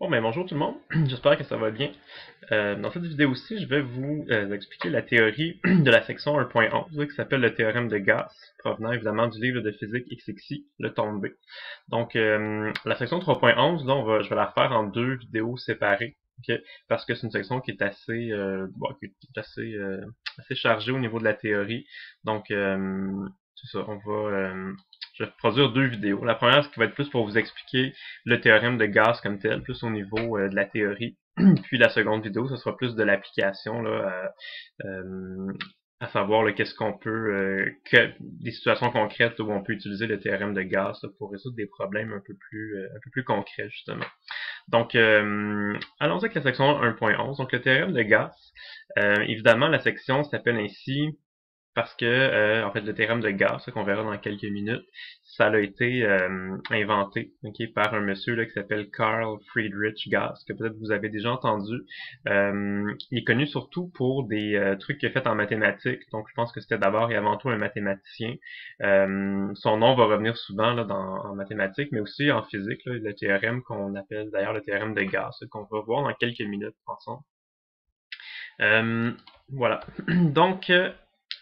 Bon, ben bonjour tout le monde, j'espère que ça va bien. Dans cette vidéo-ci, je vais vous expliquer la théorie de la section 1.11 qui s'appelle le théorème de Gauss, provenant évidemment du livre de physique XXI, le tome B. Donc, la section 3.11, là, je vais la faire en deux vidéos séparées, ok, parce que c'est une section qui est assez chargée au niveau de la théorie. Donc, c'est ça, je vais produire deux vidéos. La première, ce qui va être plus pour vous expliquer le théorème de Gauss comme tel, plus au niveau de la théorie. Puis la seconde vidéo, ce sera plus de l'application, là, à savoir qu'est-ce qu'on peut, des situations concrètes où on peut utiliser le théorème de Gauss là, pour résoudre des problèmes un peu plus concrets justement. Donc, allons-y avec la section 1.11. Donc, le théorème de Gauss. Évidemment, la section s'appelle ainsi parce que en fait le théorème de Gauss, qu'on verra dans quelques minutes, ça a été inventé par un monsieur là, qui s'appelle Carl Friedrich Gauss, que peut-être vous avez déjà entendu. Il est connu surtout pour des trucs qu'il a fait en mathématiques, donc je pense que c'était d'abord et avant tout un mathématicien. Son nom va revenir souvent là, en mathématiques, mais aussi en physique, là, le théorème qu'on appelle d'ailleurs le théorème de Gauss, qu'on va voir dans quelques minutes ensemble. Voilà. Donc,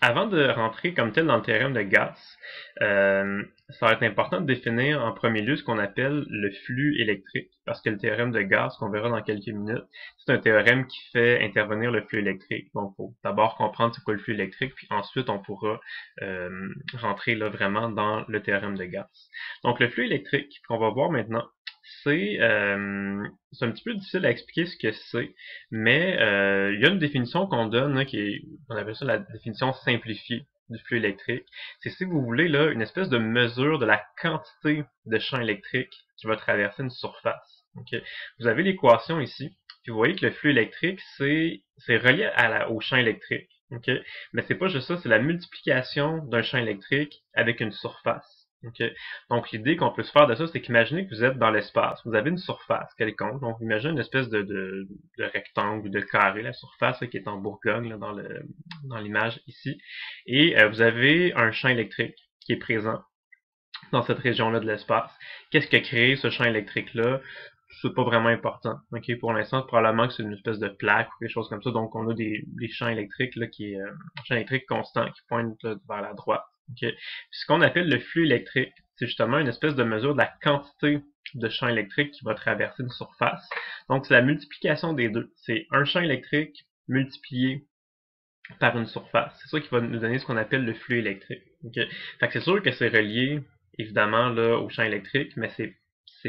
avant de rentrer comme tel dans le théorème de Gauss, ça va être important de définir en premier lieu ce qu'on appelle le flux électrique, parce que le théorème de Gauss, qu'on verra dans quelques minutes, c'est un théorème qui fait intervenir le flux électrique. Donc, il faut d'abord comprendre c'est quoi le flux électrique, puis ensuite on pourra rentrer là vraiment dans le théorème de Gauss. Donc, le flux électrique qu'on va voir maintenant, c'est un petit peu difficile à expliquer ce que c'est, mais il y a une définition qu'on donne, là, on appelle ça la définition simplifiée du flux électrique. C'est, si vous voulez, là, une espèce de mesure de la quantité de champ électrique qui va traverser une surface. Okay? Vous avez l'équation ici, puis vous voyez que le flux électrique, c'est relié au champ électrique. Okay? Mais c'est pas juste ça, c'est la multiplication d'un champ électrique avec une surface. Okay? Donc l'idée qu'on peut se faire de ça, c'est qu'imaginez que vous êtes dans l'espace, vous avez une surface quelconque, donc imaginez une espèce de rectangle ou de carré, la surface là, qui est en Bourgogne là, dans l'image ici, et vous avez un champ électrique qui est présent dans cette région-là de l'espace. Qu'est-ce que crée ce champ électrique-là? C'est pas vraiment important. Okay? Pour l'instant, probablement que c'est une espèce de plaque ou quelque chose comme ça. Donc, on a des champs électriques là, qui est un champ électrique constant qui pointe là, vers la droite. Okay? Puis, ce qu'on appelle le flux électrique, c'est justement une espèce de mesure de la quantité de champ électrique qui va traverser une surface. Donc, c'est la multiplication des deux. C'est un champ électrique multiplié par une surface. C'est ça qui va nous donner ce qu'on appelle le flux électrique. Okay? Fait que c'est sûr que c'est relié évidemment là, au champ électrique, mais c'est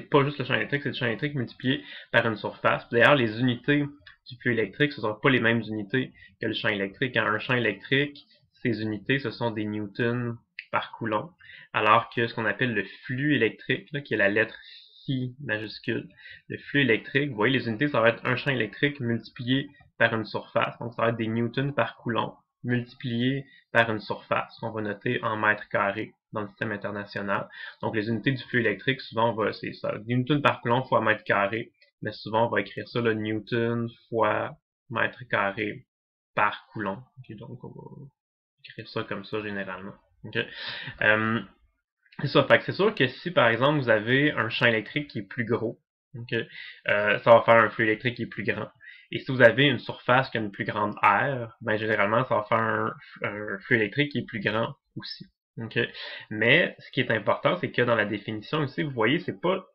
pas juste le champ électrique, c'est le champ électrique multiplié par une surface. D'ailleurs, les unités du flux électrique, ce ne sont pas les mêmes unités que le champ électrique. Un champ électrique, ces unités, ce sont des newtons par coulomb, alors que ce qu'on appelle le flux électrique, là, qui est la lettre Phi majuscule, le flux électrique, vous voyez, les unités, ça va être un champ électrique multiplié par une surface. Donc, ça va être des newtons par coulomb multiplié par une surface qu'on va noter en mètres carrés dans le système international. Donc, les unités du flux électrique, souvent, c'est ça, newton par coulomb fois mètre carré, mais souvent, on va écrire ça, le newton fois mètre carré par coulomb. Okay, donc, on va écrire ça comme ça, généralement. Okay. C'est ça, fait que c'est sûr que si, par exemple, vous avez un champ électrique qui est plus gros, okay, ça va faire un flux électrique qui est plus grand. Et si vous avez une surface qui a une plus grande aire, ben généralement, ça va faire un flux électrique qui est plus grand aussi. Okay? Mais ce qui est important, c'est que dans la définition ici, vous voyez, c'est pas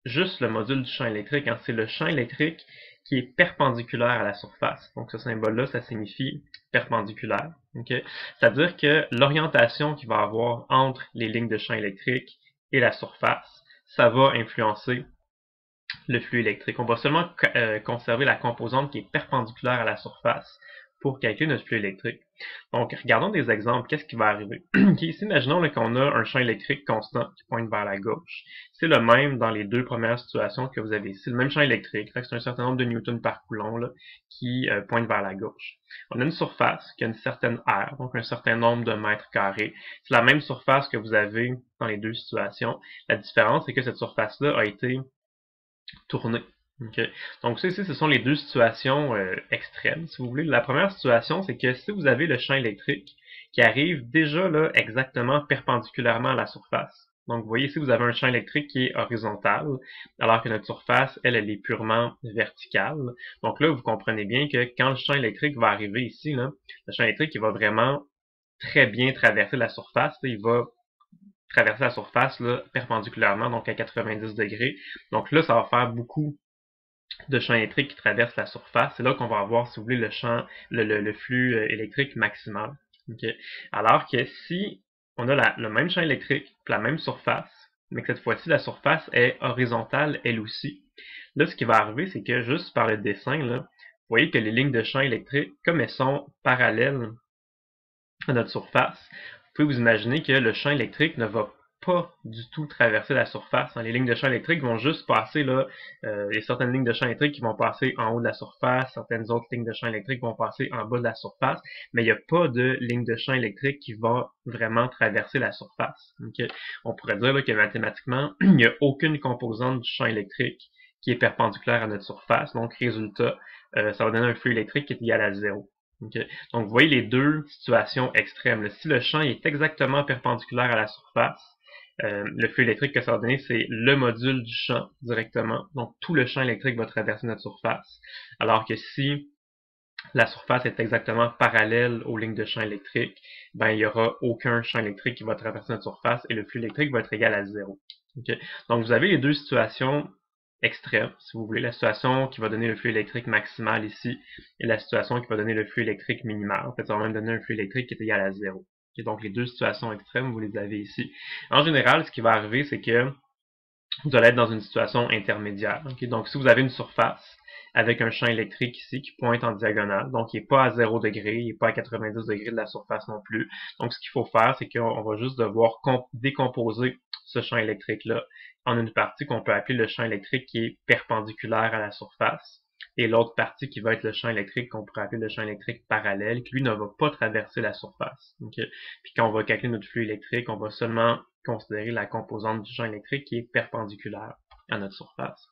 juste le module du champ électrique, hein, c'est le champ électrique qui est perpendiculaire à la surface. Donc ce symbole-là, ça signifie perpendiculaire. Okay? C'est-à-dire que l'orientation qu'il va avoir entre les lignes de champ électrique et la surface, ça va influencer le flux électrique. On va seulement conserver la composante qui est perpendiculaire à la surface pour calculer notre flux électrique. Donc, regardons des exemples. Qu'est-ce qui va arriver? Ici, imaginons qu'on a un champ électrique constant qui pointe vers la gauche. C'est le même dans les deux premières situations que vous avez ici. C'est le même champ électrique. C'est un certain nombre de newtons par coulomb là, qui pointe vers la gauche. On a une surface qui a une certaine aire, donc un certain nombre de mètres carrés. C'est la même surface que vous avez dans les deux situations. La différence, c'est que cette surface-là a été tournée. Okay. Donc ça ici, ce sont les deux situations extrêmes, si vous voulez. La première situation, c'est que si vous avez le champ électrique qui arrive déjà là exactement perpendiculairement à la surface, Donc, vous voyez ici, vous avez un champ électrique qui est horizontal, alors que notre surface, elle est purement verticale. Donc là, vous comprenez bien que quand le champ électrique va arriver ici, là, le champ électrique, il va vraiment très bien traverser la surface. Il va traverser la surface là, perpendiculairement, donc à 90 degrés. Donc là, ça va faire beaucoup de champs électriques qui traversent la surface. C'est là qu'on va avoir, si vous voulez, le flux électrique maximal. Okay? Alors que si on a le même champ électrique, la même surface, mais que cette fois-ci, la surface est horizontale elle aussi, là, ce qui va arriver, c'est que juste par le dessin, là, vous voyez que les lignes de champ électrique, comme elles sont parallèles à notre surface, vous pouvez vous imaginer que le champ électrique ne va pas du tout traverser la surface. Les lignes de champ électrique vont juste passer là, il y a certaines lignes de champ électrique qui vont passer en haut de la surface, certaines autres lignes de champ électrique vont passer en bas de la surface, mais il n'y a pas de ligne de champ électrique qui va vraiment traverser la surface. Okay? On pourrait dire là, que mathématiquement, il n'y a aucune composante du champ électrique qui est perpendiculaire à notre surface, donc résultat, ça va donner un flux électrique qui est égal à 0. Okay. Donc, vous voyez les deux situations extrêmes. Si le champ est exactement perpendiculaire à la surface, le flux électrique que ça va donner, c'est le module du champ directement. Donc, tout le champ électrique va traverser notre surface. Alors que si la surface est exactement parallèle aux lignes de champ électrique, ben, il n'y aura aucun champ électrique qui va traverser notre surface et le flux électrique va être égal à 0. Okay. Donc, vous avez les deux situations extrême, si vous voulez, la situation qui va donner le flux électrique maximal ici, et la situation qui va donner le flux électrique minimal. En fait, ça va même donner un flux électrique qui est égal à 0. Okay, donc, les deux situations extrêmes, vous les avez ici. En général, ce qui va arriver, c'est que vous allez être dans une situation intermédiaire. Okay? Donc, si vous avez une surface avec un champ électrique ici qui pointe en diagonale, donc il n'est pas à 0 degré, il n'est pas à 90 degrés de la surface non plus. Donc, ce qu'il faut faire, c'est qu'on va juste devoir décomposer ce champ électrique-là en une partie qu'on peut appeler le champ électrique qui est perpendiculaire à la surface, et l'autre partie qui va être le champ électrique qu'on pourrait appeler le champ électrique parallèle, qui lui ne va pas traverser la surface. Okay? Puis quand on va calculer notre flux électrique, on va seulement considérer la composante du champ électrique qui est perpendiculaire à notre surface.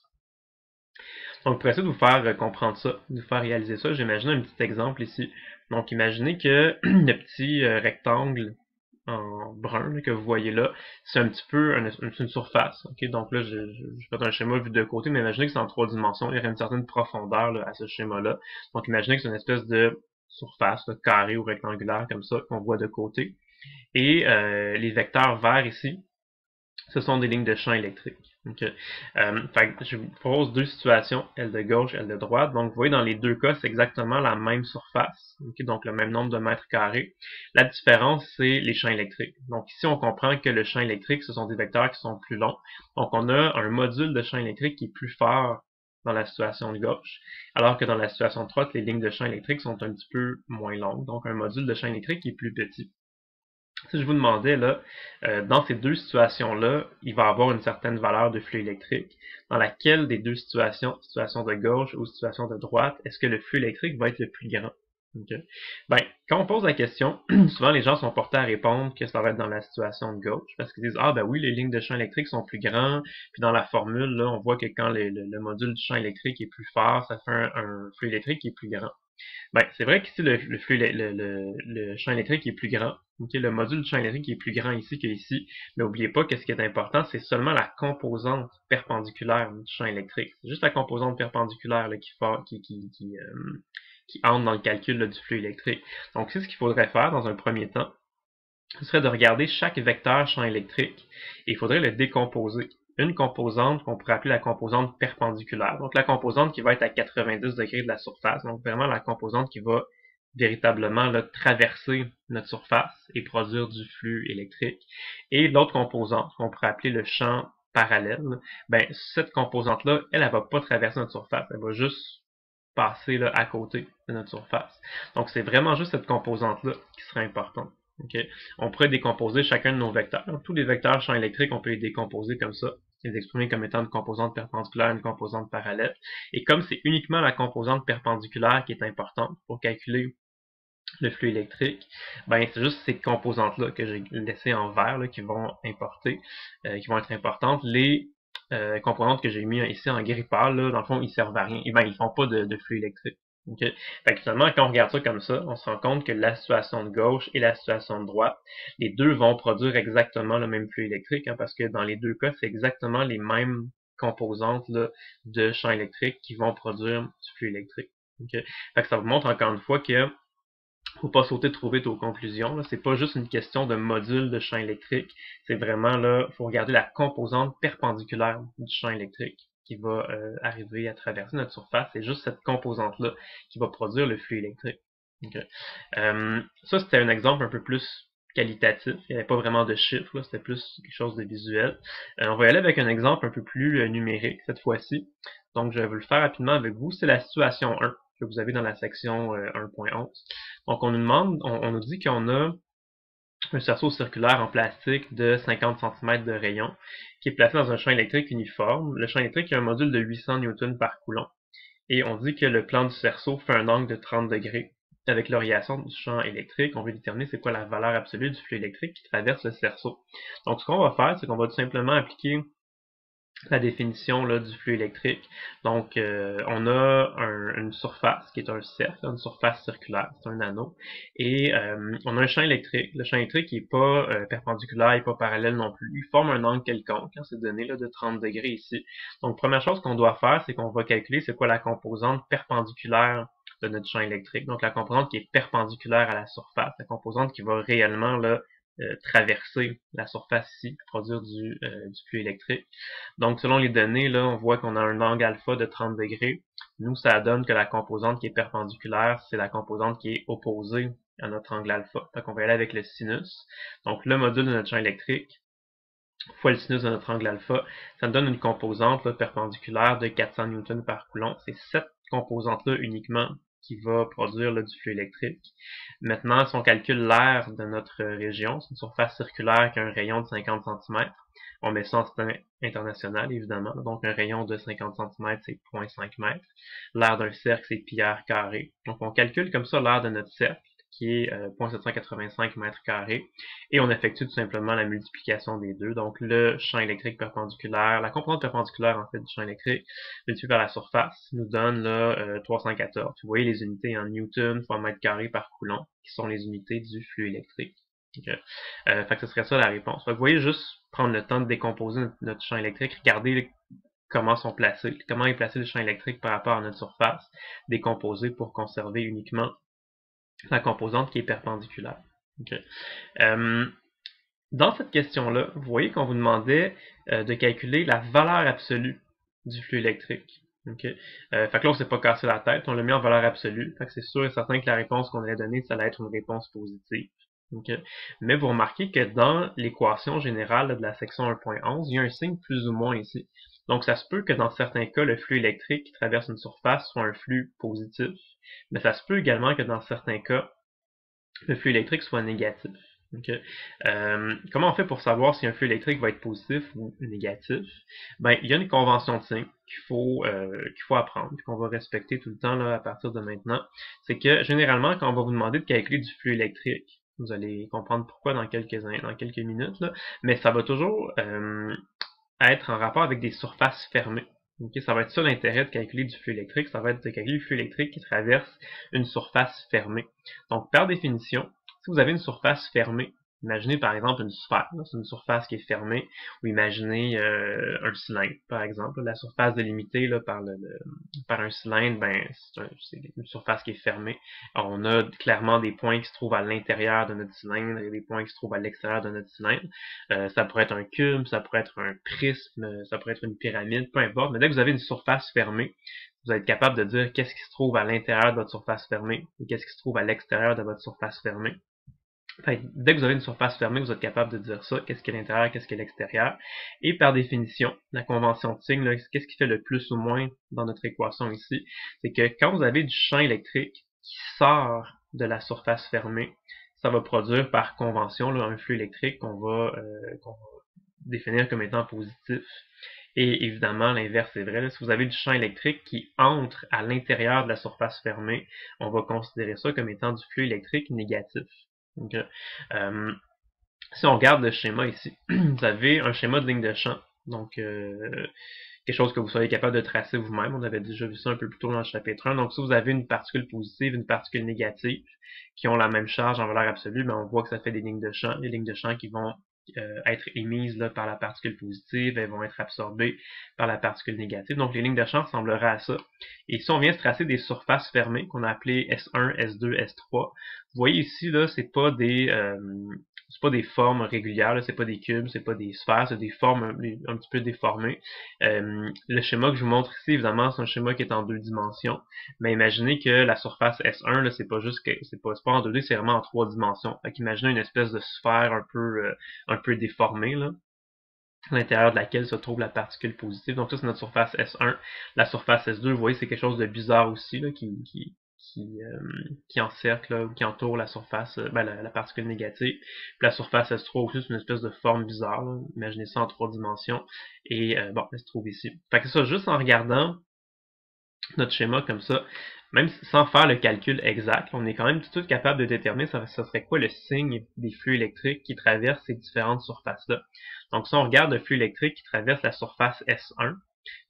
Donc pour essayer de vous faire comprendre ça, de vous faire réaliser ça, j'imagine un petit exemple ici. Donc imaginez que le petit rectangle en brun là, que vous voyez là, c'est un petit peu une surface. Okay? Donc là, je fais un schéma vu de côté, mais imaginez que c'est en 3 dimensions, il y aurait une certaine profondeur là, à ce schéma-là. Donc imaginez que c'est une espèce de surface là, carrée ou rectangulaire comme ça qu'on voit de côté. Et les vecteurs verts ici, ce sont des lignes de champ électrique. Okay. Fait que je vous propose deux situations, elle de gauche, elle de droite. Donc, vous voyez, dans les deux cas, c'est exactement la même surface, okay, donc le même nombre de mètres carrés. La différence, c'est les champs électriques. Donc, ici, on comprend que le champ électrique, ce sont des vecteurs qui sont plus longs. Donc, on a un module de champ électrique qui est plus fort dans la situation de gauche, alors que dans la situation de droite, les lignes de champ électrique sont un petit peu moins longues. Donc, un module de champ électrique qui est plus petit. Si je vous demandais, là, dans ces deux situations-là, il va y avoir une certaine valeur de flux électrique. Dans laquelle des deux situations, situation de gauche ou situation de droite, est-ce que le flux électrique va être le plus grand? Okay. Ben, quand on pose la question, souvent les gens sont portés à répondre que ça va être dans la situation de gauche, parce qu'ils disent, ah ben oui, les lignes de champ électrique sont plus grands, puis dans la formule, là, on voit que quand le module du champ électrique est plus fort, ça fait un flux électrique qui est plus grand. Ben, c'est vrai qu'ici, le champ électrique est plus grand. Okay, le module du champ électrique est plus grand ici qu'ici. Mais n'oubliez pas que ce qui est important, c'est seulement la composante perpendiculaire du champ électrique. C'est juste la composante perpendiculaire là, qui entre dans le calcul là, du flux électrique. Donc, c'est ce qu'il faudrait faire dans un premier temps. Ce serait de regarder chaque vecteur champ électrique et il faudrait le décomposer. Une composante qu'on pourrait appeler la composante perpendiculaire. Donc la composante qui va être à 90 degrés de la surface. Donc vraiment la composante qui va véritablement là, traverser notre surface et produire du flux électrique. Et l'autre composante qu'on pourrait appeler le champ parallèle. Ben, cette composante-là, elle va pas traverser notre surface. Elle va juste passer là, à côté de notre surface. Donc c'est vraiment juste cette composante-là qui serait importante. Okay. On pourrait décomposer chacun de nos vecteurs. Donc, tous les vecteurs champ électrique, on peut les décomposer comme ça, les exprimer comme étant une composante perpendiculaire, une composante parallèle. Et comme c'est uniquement la composante perpendiculaire qui est importante pour calculer le flux électrique, ben c'est juste ces composantes-là que j'ai laissées en vert là, qui vont importer, qui vont être importantes. Les composantes que j'ai mis ici en gris pâle, là, dans le fond, ils servent à rien. Et ben, ils font pas de flux électrique. Okay? Fait que finalement, quand on regarde ça comme ça, on se rend compte que la situation de gauche et la situation de droite, les deux vont produire exactement le même flux électrique, hein, parce que dans les deux cas, c'est exactement les mêmes composantes là, de champ électrique qui vont produire du flux électrique. Okay? Fait que ça vous montre encore une fois que faut pas sauter trop vite aux conclusions. C'est pas juste une question de module de champ électrique. C'est vraiment là, faut regarder la composante perpendiculaire du champ électrique qui va arriver à traverser notre surface. C'est juste cette composante-là qui va produire le flux électrique. Okay. Ça, c'était un exemple un peu plus qualitatif. Il n'y avait pas vraiment de chiffres, c'était plus quelque chose de visuel. On va y aller avec un exemple un peu plus numérique cette fois-ci. Donc, je vais vous le faire rapidement avec vous. C'est la situation 1 que vous avez dans la section 1.11. Donc, on nous demande, on nous dit qu'on a un cerceau circulaire en plastique de 50 cm de rayon qui est placé dans un champ électrique uniforme. Le champ électrique a un module de 800 Newton par coulomb. Et on dit que le plan du cerceau fait un angle de 30 degrés. Avec l'orientation du champ électrique, on veut déterminer c'est quoi la valeur absolue du flux électrique qui traverse le cerceau. Donc, ce qu'on va faire, c'est qu'on va tout simplement appliquer la définition là, du flux électrique. Donc, on a une surface qui est un cercle, une surface circulaire, c'est un anneau, et on a un champ électrique. Le champ électrique n'est pas perpendiculaire, il n'est pas parallèle non plus. Il forme un angle quelconque, hein, c'est donné là, de 30 degrés ici. Donc, première chose qu'on doit faire, c'est qu'on va calculer c'est quoi la composante perpendiculaire de notre champ électrique. Donc, la composante qui est perpendiculaire à la surface, la composante qui va réellement là, traverser la surface ici, produire du flux électrique. Donc, selon les données, là, on voit qu'on a un angle alpha de 30 degrés. Nous, ça donne que la composante qui est perpendiculaire, c'est la composante qui est opposée à notre angle alpha. Donc, on va aller avec le sinus. Donc, le module de notre champ électrique fois le sinus de notre angle alpha, ça nous donne une composante là, perpendiculaire de 400 Newton par coulomb. C'est cette composante-là uniquement qui va produire là, du flux électrique. Maintenant, si on calcule l'aire de notre région, c'est une surface circulaire qui a un rayon de 50 cm. On met ça en système international, évidemment. Donc, un rayon de 50 cm, c'est 0,5 m. L'aire d'un cercle, c'est pi r carré. Donc, on calcule comme ça l'aire de notre cercle, qui est 0,785 m², et on effectue tout simplement la multiplication des deux. Donc, le champ électrique perpendiculaire, la composante perpendiculaire, en fait, du champ électrique, multiplié par la surface, nous donne là, 314. Vous voyez les unités en newton fois mètre carré par coulomb, qui sont les unités du flux électrique. Okay. Fait que ce serait ça la réponse. Fait que vous voyez juste prendre le temps de décomposer notre champ électrique, regarder comment sont placés, comment est placé le champ électrique par rapport à notre surface, décomposer pour conserver uniquement la composante qui est perpendiculaire. Okay. Dans cette question-là, vous voyez qu'on vous demandait de calculer la valeur absolue du flux électrique. Okay. Fait que là, on s'est pas cassé la tête, on l'a mis en valeur absolue. Fait que c'est sûr et certain que la réponse qu'on allait donner, ça allait être une réponse positive. Okay. Mais vous remarquez que dans l'équation générale de la section 1.11, il y a un signe plus ou moins ici. Donc, ça se peut que dans certains cas, le flux électrique qui traverse une surface soit un flux positif, mais ça se peut également que dans certains cas, le flux électrique soit négatif. Okay. Comment on fait pour savoir si un flux électrique va être positif ou négatif? Ben, il y a une convention de signe qu'il faut apprendre, qu'on va respecter tout le temps là, à partir de maintenant. C'est que généralement, quand on va vous demander de calculer du flux électrique, vous allez comprendre pourquoi dans quelques minutes, là, mais ça va toujours être en rapport avec des surfaces fermées. Okay, ça va être ça l'intérêt de calculer du flux électrique, ça va être de calculer le flux électrique qui traverse une surface fermée. Donc, par définition, si vous avez une surface fermée, imaginez par exemple une sphère, c'est une surface qui est fermée, ou imaginez un cylindre, par exemple. La surface délimitée là, par un cylindre, ben, c'est une surface qui est fermée. Alors, on a clairement des points qui se trouvent à l'intérieur de notre cylindre et des points qui se trouvent à l'extérieur de notre cylindre. Ça pourrait être un cube, ça pourrait être un prisme, ça pourrait être une pyramide, peu importe. Mais dès que vous avez une surface fermée, vous allez être capable de dire qu'est-ce qui se trouve à l'intérieur de votre surface fermée et qu'est-ce qui se trouve à l'extérieur de votre surface fermée. Fait, dès que vous avez une surface fermée, vous êtes capable de dire ça, qu'est-ce qui est l'intérieur, qu'est-ce qui est l'extérieur. Et par définition, la convention de signe, qu'est-ce qui fait le plus ou moins dans notre équation ici, c'est que quand vous avez du champ électrique qui sort de la surface fermée, ça va produire par convention là, un flux électrique qu'on va définir comme étant positif. Et évidemment, l'inverse est vrai. Là, si vous avez du champ électrique qui entre à l'intérieur de la surface fermée, on va considérer ça comme étant du flux électrique négatif. Donc, si on regarde le schéma ici, vous avez un schéma de ligne de champ. Donc, quelque chose que vous soyez capable de tracer vous-même. On avait déjà vu ça un peu plus tôt dans le chapitre 1. Donc si vous avez une particule positive, une particule négative, qui ont la même charge en valeur absolue, ben, on voit que ça fait des lignes de champ. Les lignes de champ qui vont être émises là, par la particule positive, elles vont être absorbées par la particule négative. Donc les lignes de champ ressembleraient à ça. Et si on vient se tracer des surfaces fermées, qu'on a appelées S1, S2, S3, vous voyez ici, là, c'est pas des formes régulières, c'est pas des cubes, c'est pas des sphères, c'est des formes un petit peu déformées. Le schéma que je vous montre ici, évidemment, c'est un schéma qui est en 2 dimensions. Mais imaginez que la surface S1, là, c'est pas juste que c'est pas en 2D, c'est vraiment en 3 dimensions. Fait qu'imaginez une espèce de sphère un peu déformée, là, à l'intérieur de laquelle se trouve la particule positive. Donc ça, c'est notre surface S1. La surface S2, vous voyez, c'est quelque chose de bizarre aussi, là, qui encercle, là, ou qui entoure la surface, la particule négative. Puis la surface S3 aussi, c'est une espèce de forme bizarre, là. Imaginez ça en 3 dimensions. Et bon, elle se trouve ici. Fait que ça, juste en regardant notre schéma comme ça, même sans faire le calcul exact, on est quand même tout capable de déterminer ça serait quoi le signe des flux électriques qui traversent ces différentes surfaces-là. Donc si on regarde le flux électrique qui traverse la surface S1,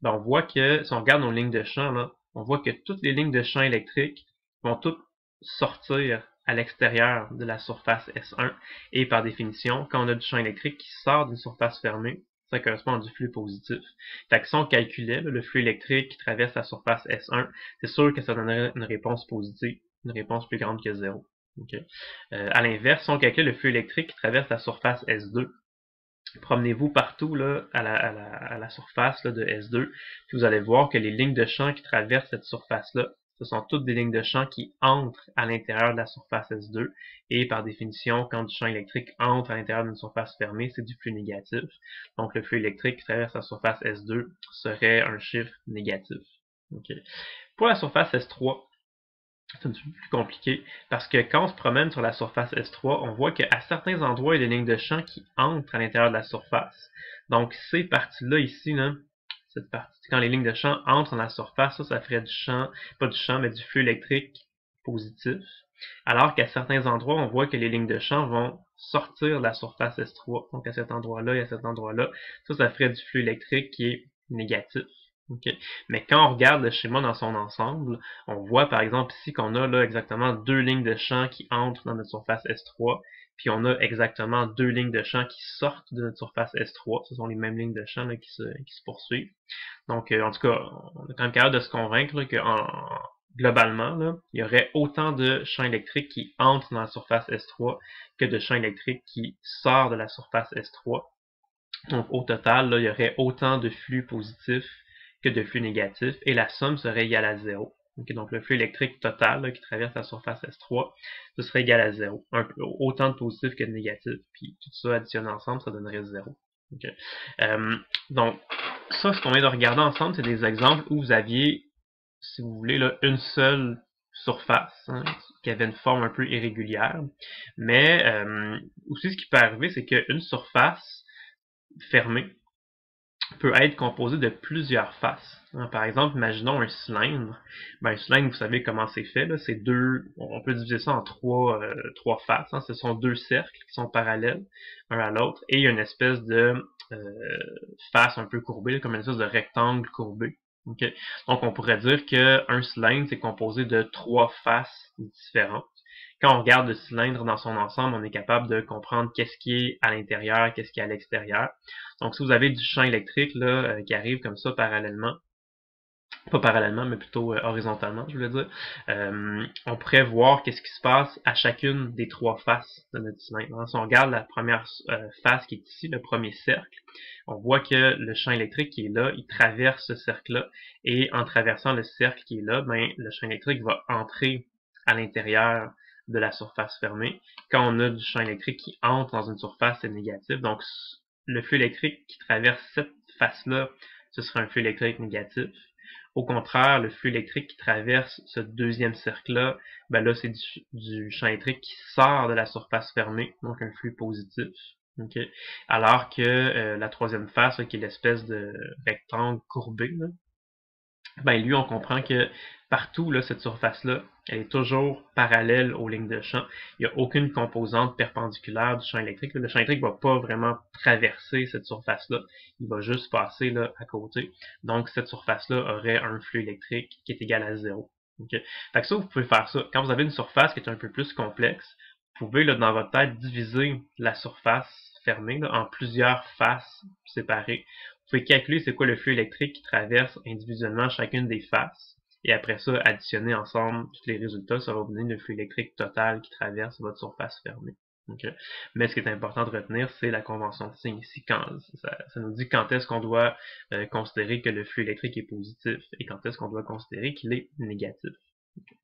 ben on voit que, si on regarde nos lignes de champ, là, on voit que toutes les lignes de champ électriques vont toutes sortir à l'extérieur de la surface S1. Et par définition, quand on a du champ électrique qui sort d'une surface fermée, ça correspond à du flux positif. Fait que si on calculait là, le flux électrique qui traverse la surface S1, c'est sûr que ça donnerait une réponse positive, une réponse plus grande que 0. Okay. À l'inverse, si on calcule le flux électrique qui traverse la surface S2, promenez-vous partout là, à la surface là, de S2, puis vous allez voir que les lignes de champ qui traversent cette surface-là, ce sont toutes des lignes de champ qui entrent à l'intérieur de la surface S2, et par définition, quand du champ électrique entre à l'intérieur d'une surface fermée, c'est du flux négatif. Donc le flux électrique qui traverse la surface S2 serait un chiffre négatif. Okay. Pour la surface S3, c'est un petit peu plus compliqué, parce que quand on se promène sur la surface S3, on voit qu'à certains endroits, il y a des lignes de champ qui entrent à l'intérieur de la surface. Donc ces parties-là ici, là, cette partie, quand les lignes de champ entrent dans la surface, ça ferait du champ, pas du champ, mais du flux électrique positif. Alors qu'à certains endroits, on voit que les lignes de champ vont sortir de la surface S3. Donc à cet endroit-là et à cet endroit-là, ça ferait du flux électrique qui est négatif. Okay. Mais quand on regarde le schéma dans son ensemble, on voit par exemple ici qu'on a là exactement 2 lignes de champ qui entrent dans notre surface S3, puis on a exactement 2 lignes de champ qui sortent de notre surface S3. Ce sont les mêmes lignes de champ là, qui se poursuivent. Donc en tout cas, on est quand même capable de se convaincre que globalement, là, il y aurait autant de champs électriques qui entrent dans la surface S3 que de champs électriques qui sortent de la surface S3. Donc au total, là, il y aurait autant de flux positifs que de flux négatifs, et la somme serait égale à 0. Okay, donc le flux électrique total là, qui traverse la surface S3, ce serait égal à 0. Autant de positifs que de négatifs, puis tout ça additionné ensemble, ça donnerait 0. Okay. Donc, ça, ce qu'on vient de regarder ensemble, c'est des exemples où vous aviez, si vous voulez, là, une seule surface, hein, qui avait une forme un peu irrégulière. Mais aussi, ce qui peut arriver, c'est qu'une surface fermée peut être composé de plusieurs faces. Par exemple, imaginons un cylindre. Un cylindre, vous savez comment c'est fait. C'est on peut diviser ça en trois faces. Ce sont 2 cercles qui sont parallèles un à l'autre, et il y a une espèce de face un peu courbée, comme une espèce de rectangle courbé. Okay? Donc on pourrait dire qu'un cylindre, c'est composé de 3 faces différentes. Quand on regarde le cylindre dans son ensemble, on est capable de comprendre qu'est-ce qui est à l'intérieur, qu'est-ce qui est à l'extérieur. Donc si vous avez du champ électrique là, qui arrive comme ça parallèlement, pas parallèlement, mais plutôt horizontalement, je voulais dire, on pourrait voir qu'est-ce qui se passe à chacune des 3 faces de notre cylindre. Si on regarde la première face qui est ici, le premier cercle, on voit que le champ électrique qui est là, il traverse ce cercle-là, et en traversant le cercle qui est là, le champ électrique va entrer à l'intérieur de la surface fermée. Quand on a du champ électrique qui entre dans une surface, c'est négatif. Donc, le flux électrique qui traverse cette face-là, ce sera un flux électrique négatif. Au contraire, le flux électrique qui traverse ce deuxième cercle-là, là, c'est du champ électrique qui sort de la surface fermée, donc un flux positif. Okay? Alors que la troisième face, là, qui est l'espèce de rectangle courbé, là, ben lui, on comprend que partout, là, cette surface-là, elle est toujours parallèle aux lignes de champ. Il n'y a aucune composante perpendiculaire du champ électrique. Le champ électrique ne va pas vraiment traverser cette surface-là. Il va juste passer là, à côté. Donc, cette surface-là aurait un flux électrique qui est égal à 0. Okay? Fait que ça, vous pouvez faire ça. Quand vous avez une surface qui est un peu plus complexe, vous pouvez, là, dans votre tête, diviser la surface fermée là, en plusieurs faces séparées. Vous pouvez calculer c'est quoi le flux électrique qui traverse individuellement chacune des faces. Et après ça, additionner ensemble tous les résultats, ça va vous donner le flux électrique total qui traverse votre surface fermée. Okay. Mais ce qui est important de retenir, c'est la convention de signe ici. Ça nous dit quand est-ce qu'on doit considérer que le flux électrique est positif et quand est-ce qu'on doit considérer qu'il est négatif. Okay.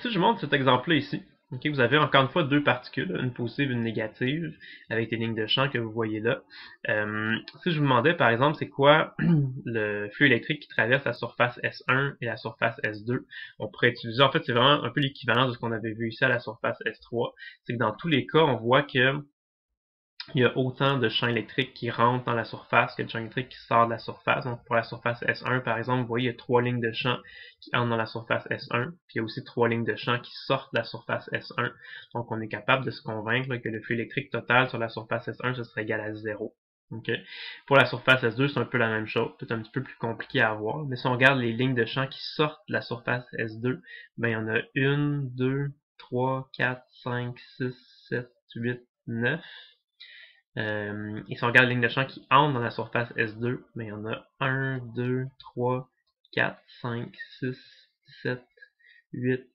Si je montre cet exemple-là ici, okay, vous avez encore une fois deux particules, une positive et une négative, avec des lignes de champ que vous voyez là. Si je vous demandais par exemple c'est quoi le flux électrique qui traverse la surface S1 et la surface S2, on pourrait utiliser, en fait c'est vraiment un peu l'équivalent de ce qu'on avait vu ici à la surface S3, c'est que dans tous les cas on voit que il y a autant de champs électriques qui rentrent dans la surface que de champs électriques qui sortent de la surface. Donc pour la surface S1, par exemple, vous voyez, il y a 3 lignes de champs qui entrent dans la surface S1, puis il y a aussi 3 lignes de champs qui sortent de la surface S1. Donc on est capable de se convaincre là, que le flux électrique total sur la surface S1, ce serait égal à 0. Okay. Pour la surface S2, c'est un peu la même chose, peut-être un petit peu plus compliqué à voir, mais si on regarde les lignes de champs qui sortent de la surface S2, ben il y en a 1, 2, 3, 4, 5, 6, 7, 8, 9. Et si on regarde la ligne de champ qui entre dans la surface S2, mais il y en a 1, 2, 3, 4, 5, 6, 7, 8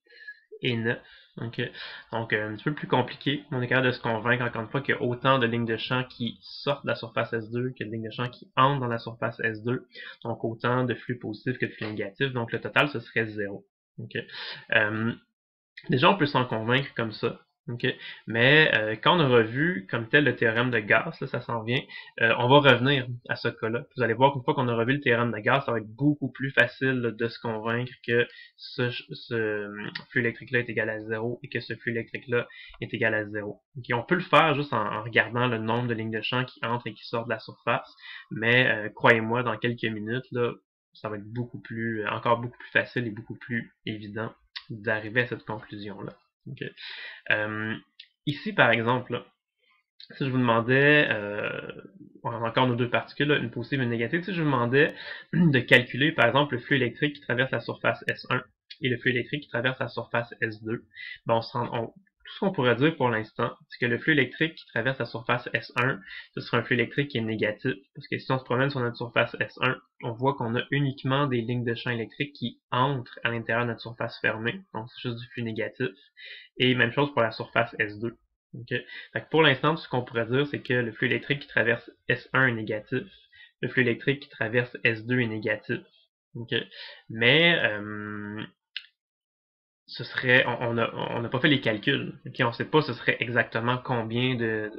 et 9. Okay. Donc un petit peu plus compliqué. On est capable de se convaincre encore une fois qu'il y a autant de lignes de champ qui sortent de la surface S2 que de lignes de champ qui entrent dans la surface S2. Donc autant de flux positifs que de flux négatifs. Donc le total, ce serait 0. Okay. Déjà, on peut s'en convaincre comme ça. Okay. Mais quand on aura vu comme tel le théorème de Gauss, là, ça s'en vient, on va revenir à ce cas-là. Vous allez voir qu'une fois qu'on aura vu le théorème de Gauss, ça va être beaucoup plus facile là, de se convaincre que ce flux électrique-là est égal à 0 et que ce flux électrique-là est égal à 0. Okay. On peut le faire juste en regardant le nombre de lignes de champ qui entrent et qui sortent de la surface, mais croyez-moi, dans quelques minutes, là, ça va être encore beaucoup plus facile et beaucoup plus évident d'arriver à cette conclusion-là. Okay. Ici, par exemple, là, si je vous demandais, on a encore nos deux particules, là, une positive et une négative, si je vous demandais de calculer, par exemple, le flux électrique qui traverse la surface S1 et le flux électrique qui traverse la surface S2, ben tout ce qu'on pourrait dire pour l'instant, c'est que le flux électrique qui traverse la surface S1, ce sera un flux électrique qui est négatif, parce que si on se promène sur notre surface S1, on voit qu'on a uniquement des lignes de champ électrique qui entrent à l'intérieur de notre surface fermée, donc c'est juste du flux négatif, et même chose pour la surface S2. Okay. Fait que pour l'instant, tout ce qu'on pourrait dire, c'est que le flux électrique qui traverse S1 est négatif, le flux électrique qui traverse S2 est négatif. Okay. Mais ce serait, on n'a pas fait les calculs. Okay? On ne sait pas ce serait exactement combien de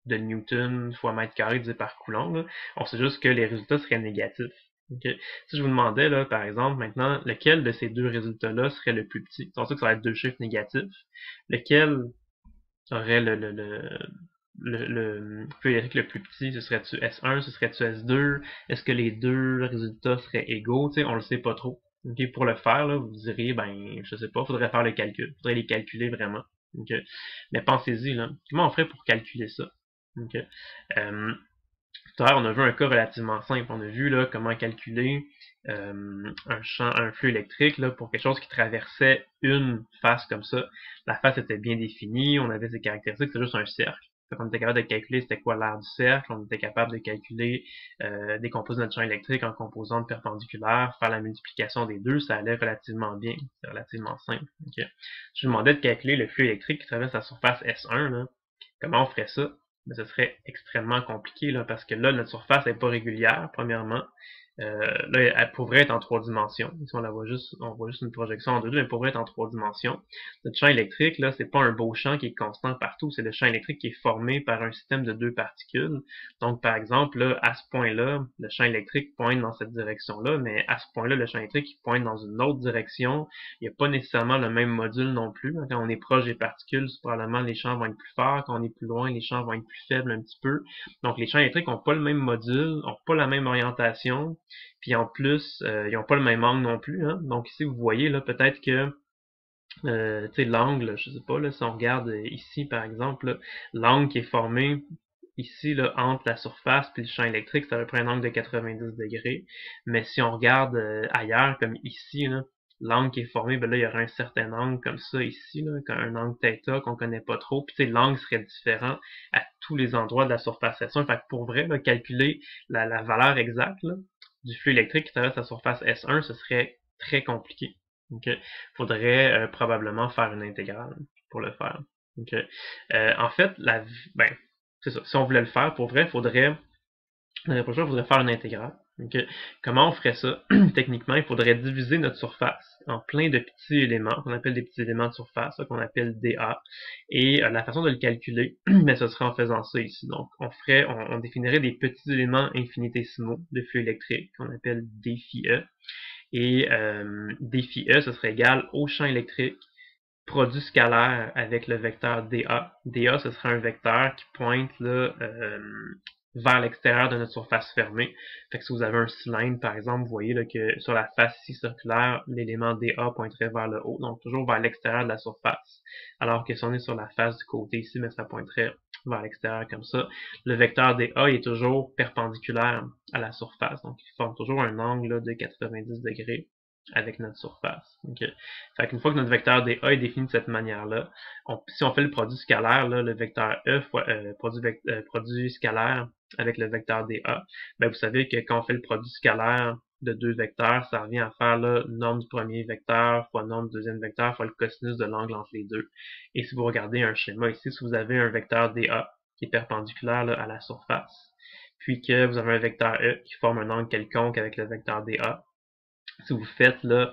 Newton fois mètre carré divisé par Coulomb. Là. On sait juste que les résultats seraient négatifs. Okay? Si je vous demandais, là, par exemple, maintenant, lequel de ces deux résultats-là serait le plus petit, c'est pour ça que ça va être deux chiffres négatifs, lequel aurait le flux électrique le plus petit, ce serait-tu S1, ce serait-tu S2, est-ce que les deux résultats seraient égaux, tu sais, on le sait pas trop. Okay, pour le faire, là, vous diriez, ben, je sais pas, faudrait faire le calcul, faudrait les calculer vraiment. Okay. Mais pensez-y, là, comment on ferait pour calculer ça? Okay. Tout à l'heure, on a vu un cas relativement simple. On a vu là comment calculer un flux électrique là, pour quelque chose qui traversait une face comme ça. La face était bien définie, on avait ses caractéristiques, c'était juste un cercle. Donc, on était capable de calculer c'était quoi l'aire du cercle, on était capable de calculer décomposer notre champ électrique en composantes perpendiculaires, faire la multiplication des deux, ça allait relativement bien, c'est relativement simple. Okay. Je vous demandais de calculer le flux électrique qui traverse la surface S1, là. Comment on ferait ça? Mais ce serait extrêmement compliqué là, parce que là, notre surface n'est pas régulière, premièrement. Là, elle pourrait être en 3 dimensions. Ici, on voit juste une projection en 2D, mais elle pourrait être en 3 dimensions. Notre champ électrique, là, c'est pas un beau champ qui est constant partout, c'est le champ électrique qui est formé par un système de deux particules. Donc, par exemple, là, à ce point-là, le champ électrique pointe dans cette direction-là, mais à ce point-là, le champ électrique il pointe dans une autre direction. Il n'y a pas nécessairement le même module non plus. Quand on est proche des particules, probablement les champs vont être plus forts. Quand on est plus loin, les champs vont être plus plus faible un petit peu. Donc les champs électriques n'ont pas le même module, n'ont pas la même orientation, puis en plus, ils n'ont pas le même angle non plus. Hein. Donc ici, vous voyez, là, peut-être que l'angle, je sais pas, là, si on regarde ici, par exemple, l'angle qui est formé ici, là, entre la surface et le champ électrique, c'est à peu près un angle de 90 degrés. Mais si on regarde ailleurs, comme ici, l'angle qui est formé, ben là, il y aura un certain angle comme ça ici, là, un angle θ qu'on connaît pas trop. Puis l'angle serait différent à tous les endroits de la surface S1. Fait que pour vrai, là, calculer la valeur exacte là, du flux électrique qui traverse la surface S1, ce serait très compliqué. Donc, faudrait probablement faire une intégrale pour le faire. Donc, en fait, ben, c'est ça. Si on voulait le faire, pour vrai, faudrait faire une intégrale. Donc, comment on ferait ça? Techniquement, il faudrait diviser notre surface en plein de petits éléments, qu'on appelle des petits éléments de surface, qu'on appelle dA. Et la façon de le calculer, mais ce serait en faisant ça ici. Donc, on définirait des petits éléments infinitésimaux de flux électrique, qu'on appelle d phi E. Et d phi E, ce serait égal au champ électrique produit scalaire avec le vecteur dA. dA, ce serait un vecteur qui pointe là, vers l'extérieur de notre surface fermée. Fait que si vous avez un cylindre, par exemple, vous voyez là, que sur la face ici circulaire, l'élément dA pointerait vers le haut, donc toujours vers l'extérieur de la surface. Alors que si on est sur la face du côté ici, mais ça pointerait vers l'extérieur comme ça. Le vecteur dA est toujours perpendiculaire à la surface, donc il forme toujours un angle là, de 90 degrés avec notre surface. Okay. Fait qu'une fois que notre vecteur dA est défini de cette manière-là, si on fait le produit scalaire, là, le vecteur E fois produit scalaire avec le vecteur dA, ben vous savez que quand on fait le produit scalaire de deux vecteurs, ça revient à faire là, norme du premier vecteur fois norme du deuxième vecteur fois le cosinus de l'angle entre les deux. Et si vous regardez un schéma ici, si vous avez un vecteur dA qui est perpendiculaire là, à la surface, puis que vous avez un vecteur E qui forme un angle quelconque avec le vecteur dA, si vous faites là,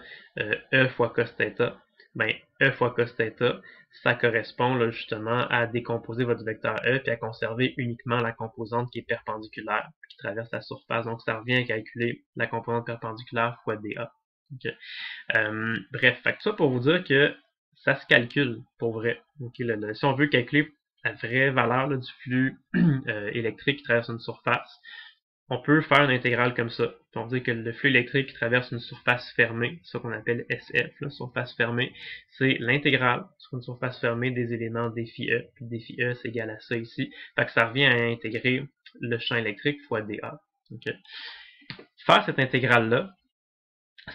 E fois cos θ, ben E fois cos θ, ça correspond là, justement à décomposer votre vecteur E puis à conserver uniquement la composante qui est perpendiculaire, qui traverse la surface. Donc ça revient à calculer la composante perpendiculaire fois dA. Okay. Bref, fait que ça pour vous dire que ça se calcule pour vrai. Okay, si on veut calculer la vraie valeur là, du flux électrique qui traverse une surface, on peut faire une intégrale comme ça. On dit que le flux électrique qui traverse une surface fermée, ce qu'on appelle SF, là, surface fermée, c'est l'intégrale sur une surface fermée des éléments d phi E. Puis d phi E, c'est égal à ça ici. Fait que ça revient à intégrer le champ électrique fois dA. Okay. Faire cette intégrale-là,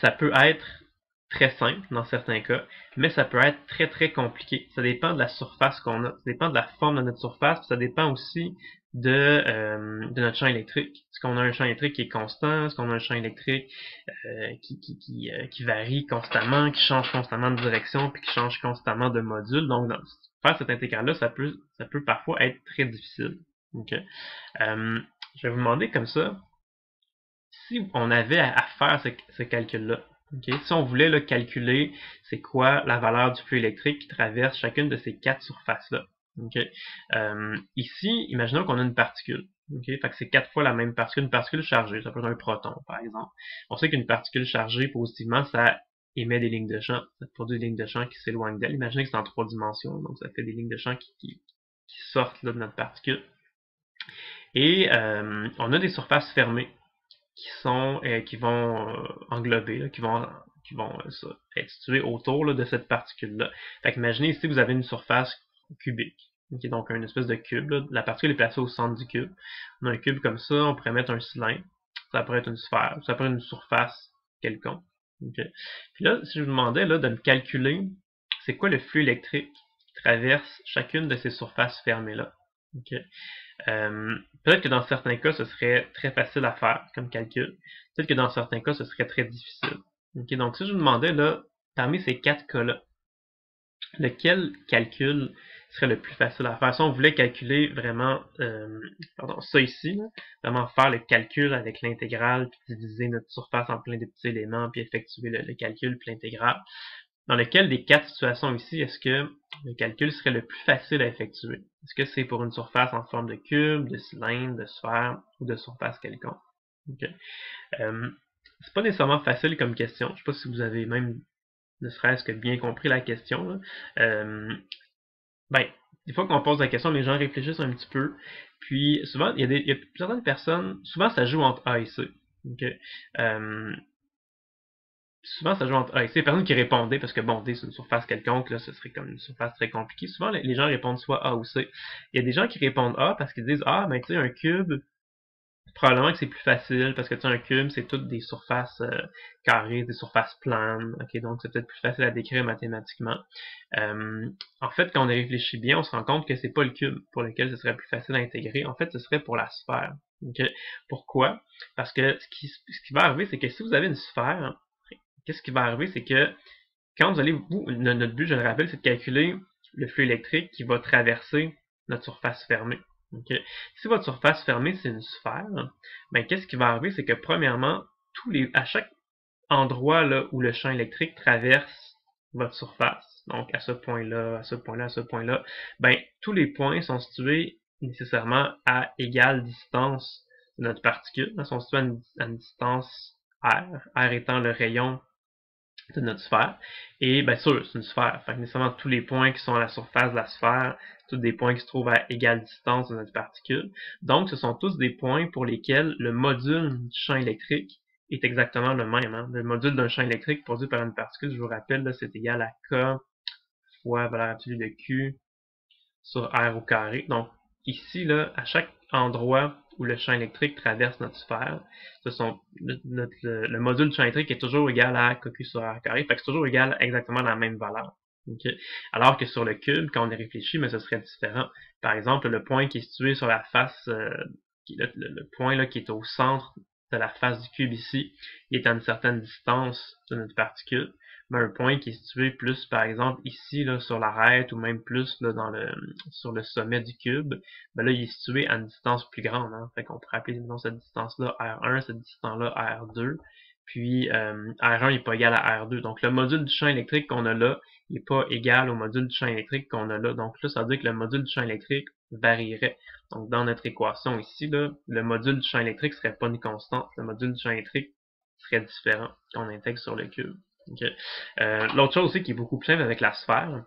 ça peut être très simple dans certains cas, mais ça peut être très très compliqué. Ça dépend de la surface qu'on a, ça dépend de la forme de notre surface, puis ça dépend aussi de notre champ électrique. Est-ce qu'on a un champ électrique qui est constant? Est-ce qu'on a un champ électrique qui varie constamment, qui change constamment de direction, puis qui change constamment de module? Donc, faire cette intégrale-là, ça peut parfois être très difficile. Okay. Je vais vous demander comme ça, si on avait à faire ce calcul-là, okay? Si on voulait là, calculer c'est quoi la valeur du flux électrique qui traverse chacune de ces quatre surfaces-là. Okay? Ici, imaginons qu'on a une particule. Okay? Fait que c'est 4 fois la même particule, une particule chargée, ça peut être un proton par exemple. On sait qu'une particule chargée positivement, ça émet des lignes de champ, ça produit des lignes de champ qui s'éloignent d'elle. Imaginez que c'est en 3 dimensions, donc ça fait des lignes de champ qui sortent là, de notre particule. Et on a des surfaces fermées qui vont englober, là, qui vont être situées autour là, de cette particule-là. Fait qu'imaginez ici, vous avez une surface cubique, qui est donc une espèce de cube. Là. La particule est placée au centre du cube. On a un cube comme ça, on pourrait mettre un cylindre, ça pourrait être une sphère, ça pourrait être une surface quelconque. Okay. Puis là, si je vous demandais là, de me calculer, c'est quoi le flux électrique qui traverse chacune de ces surfaces fermées-là. Okay. Peut-être que dans certains cas, ce serait très facile à faire comme calcul. Peut-être que dans certains cas, ce serait très difficile. Okay, donc, si je vous demandais, là, parmi ces 4 cas-là, lequel calcul serait le plus facile à faire? Si on voulait calculer vraiment, ça ici, là, vraiment faire le calcul avec l'intégrale, puis diviser notre surface en plein de petits éléments, puis effectuer le calcul, puis l'intégrale. Dans lequel des 4 situations ici, est-ce que le calcul serait le plus facile à effectuer? Est-ce que c'est pour une surface en forme de cube, de cylindre, de sphère ou de surface quelconque? Okay. C'est pas nécessairement facile comme question. Je sais pas si vous avez même ne serait-ce que bien compris la question. Là. Ben, des fois qu'on pose la question, les gens réfléchissent un petit peu. Puis souvent, il y a certaines personnes, souvent ça joue entre A et C. Okay? Euh, Souvent ça joue entre A et C. Les personnes qui répondaient, parce que bon, D c'est une surface quelconque, là, ce serait comme une surface très compliquée. Souvent les gens répondent soit A ou C. Il y a des gens qui répondent A parce qu'ils disent ah, ben tu sais, un cube, probablement que c'est plus facile parce que tu sais, un cube, c'est toutes des surfaces carrées, des surfaces planes. Ok, donc c'est peut-être plus facile à décrire mathématiquement. En fait, quand on y réfléchit bien, on se rend compte que c'est pas le cube pour lequel ce serait plus facile à intégrer. En fait, ce serait pour la sphère. Ok. Pourquoi? Parce que ce qui va arriver, c'est que si vous avez une sphère, qu'est-ce qui va arriver, c'est que quand vous allez, notre but, je le rappelle, c'est de calculer le flux électrique qui va traverser notre surface fermée. Okay? Si votre surface fermée, c'est une sphère, ben, qu'est-ce qui va arriver, c'est que premièrement, à chaque endroit là, où le champ électrique traverse votre surface, donc à ce point-là, à ce point-là, à ce point-là, ben, tous les points sont situés nécessairement à égale distance de notre particule, sont situés à une distance r, r étant le rayon de notre sphère. Et bien sûr, c'est une sphère. Fait que nécessairement tous les points qui sont à la surface de la sphère, tous des points qui se trouvent à égale distance de notre particule. Donc, ce sont tous des points pour lesquels le module du champ électrique est exactement le même. Hein. Le module d'un champ électrique produit par une particule, je vous rappelle, c'est égal à K fois valeur absolue de Q sur R au carré. Donc, ici, là, à chaque endroit où le champ électrique traverse notre sphère, le module du champ électrique est toujours égal à QQ sur R carré, fait que c'est toujours égal à exactement la même valeur. Okay? Alors que sur le cube, quand on y réfléchit, mais ce serait différent. Par exemple, le point qui est situé sur la face, le point là, qui est au centre de la face du cube ici, il est à une certaine distance de notre particule. Mais un point qui est situé plus, par exemple, ici, là, sur l'arête, ou même plus là, sur le sommet du cube, ben là, il est situé à une distance plus grande. Hein. Fait qu'on pourrait appeler disons, cette distance-là R1, cette distance-là R2. Puis R1 n'est pas égal à R2. Donc le module du champ électrique qu'on a là n'est pas égal au module du champ électrique qu'on a là. Donc là, ça veut dire que le module du champ électrique varierait. Donc dans notre équation ici, là, le module du champ électrique serait pas une constante. Le module du champ électrique serait différent quand on intègre sur le cube. Okay. L'autre chose aussi qui est beaucoup plus simple avec la sphère,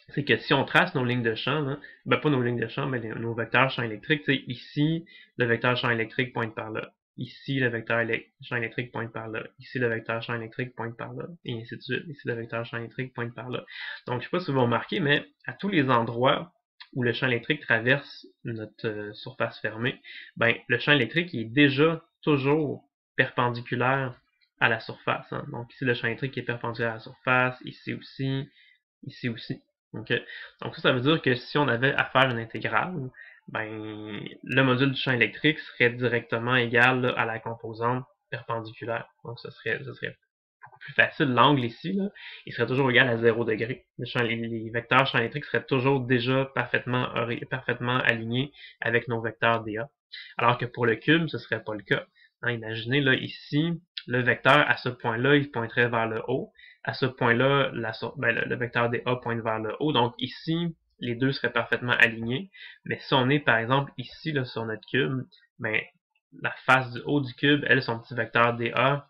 c'est que si on trace nos lignes de champ, là, ben pas nos lignes de champ, mais nos vecteurs champ électrique, ici, le vecteur champ électrique pointe par là. Ici, le vecteur champ électrique pointe par là. Ici, le vecteur champ électrique pointe par là. Et ainsi de suite. Ici, le vecteur champ électrique pointe par là. Donc, je sais pas si vous remarquez, mais à tous les endroits où le champ électrique traverse notre surface fermée, ben, le champ électrique est déjà toujours perpendiculaire à la surface. Hein. Donc, ici, le champ électrique est perpendiculaire à la surface. Ici aussi. Ici aussi. Okay. Donc ça veut dire que si on avait à faire une intégrale, ben le module du champ électrique serait directement égal là, à la composante perpendiculaire. Donc ça serait beaucoup plus facile. L'angle ici, là, il serait toujours égal à 0 degré. Les vecteurs champ électrique seraient toujours déjà parfaitement alignés avec nos vecteurs dA. Alors que pour le cube, ce serait pas le cas. Hein, imaginez là ici, le vecteur à ce point-là, il pointerait vers le haut. À ce point-là, le vecteur dA pointe vers le haut. Donc ici, les deux seraient parfaitement alignés. Mais si on est par exemple ici là, sur notre cube, ben, la face du haut du cube, elle, son petit vecteur dA,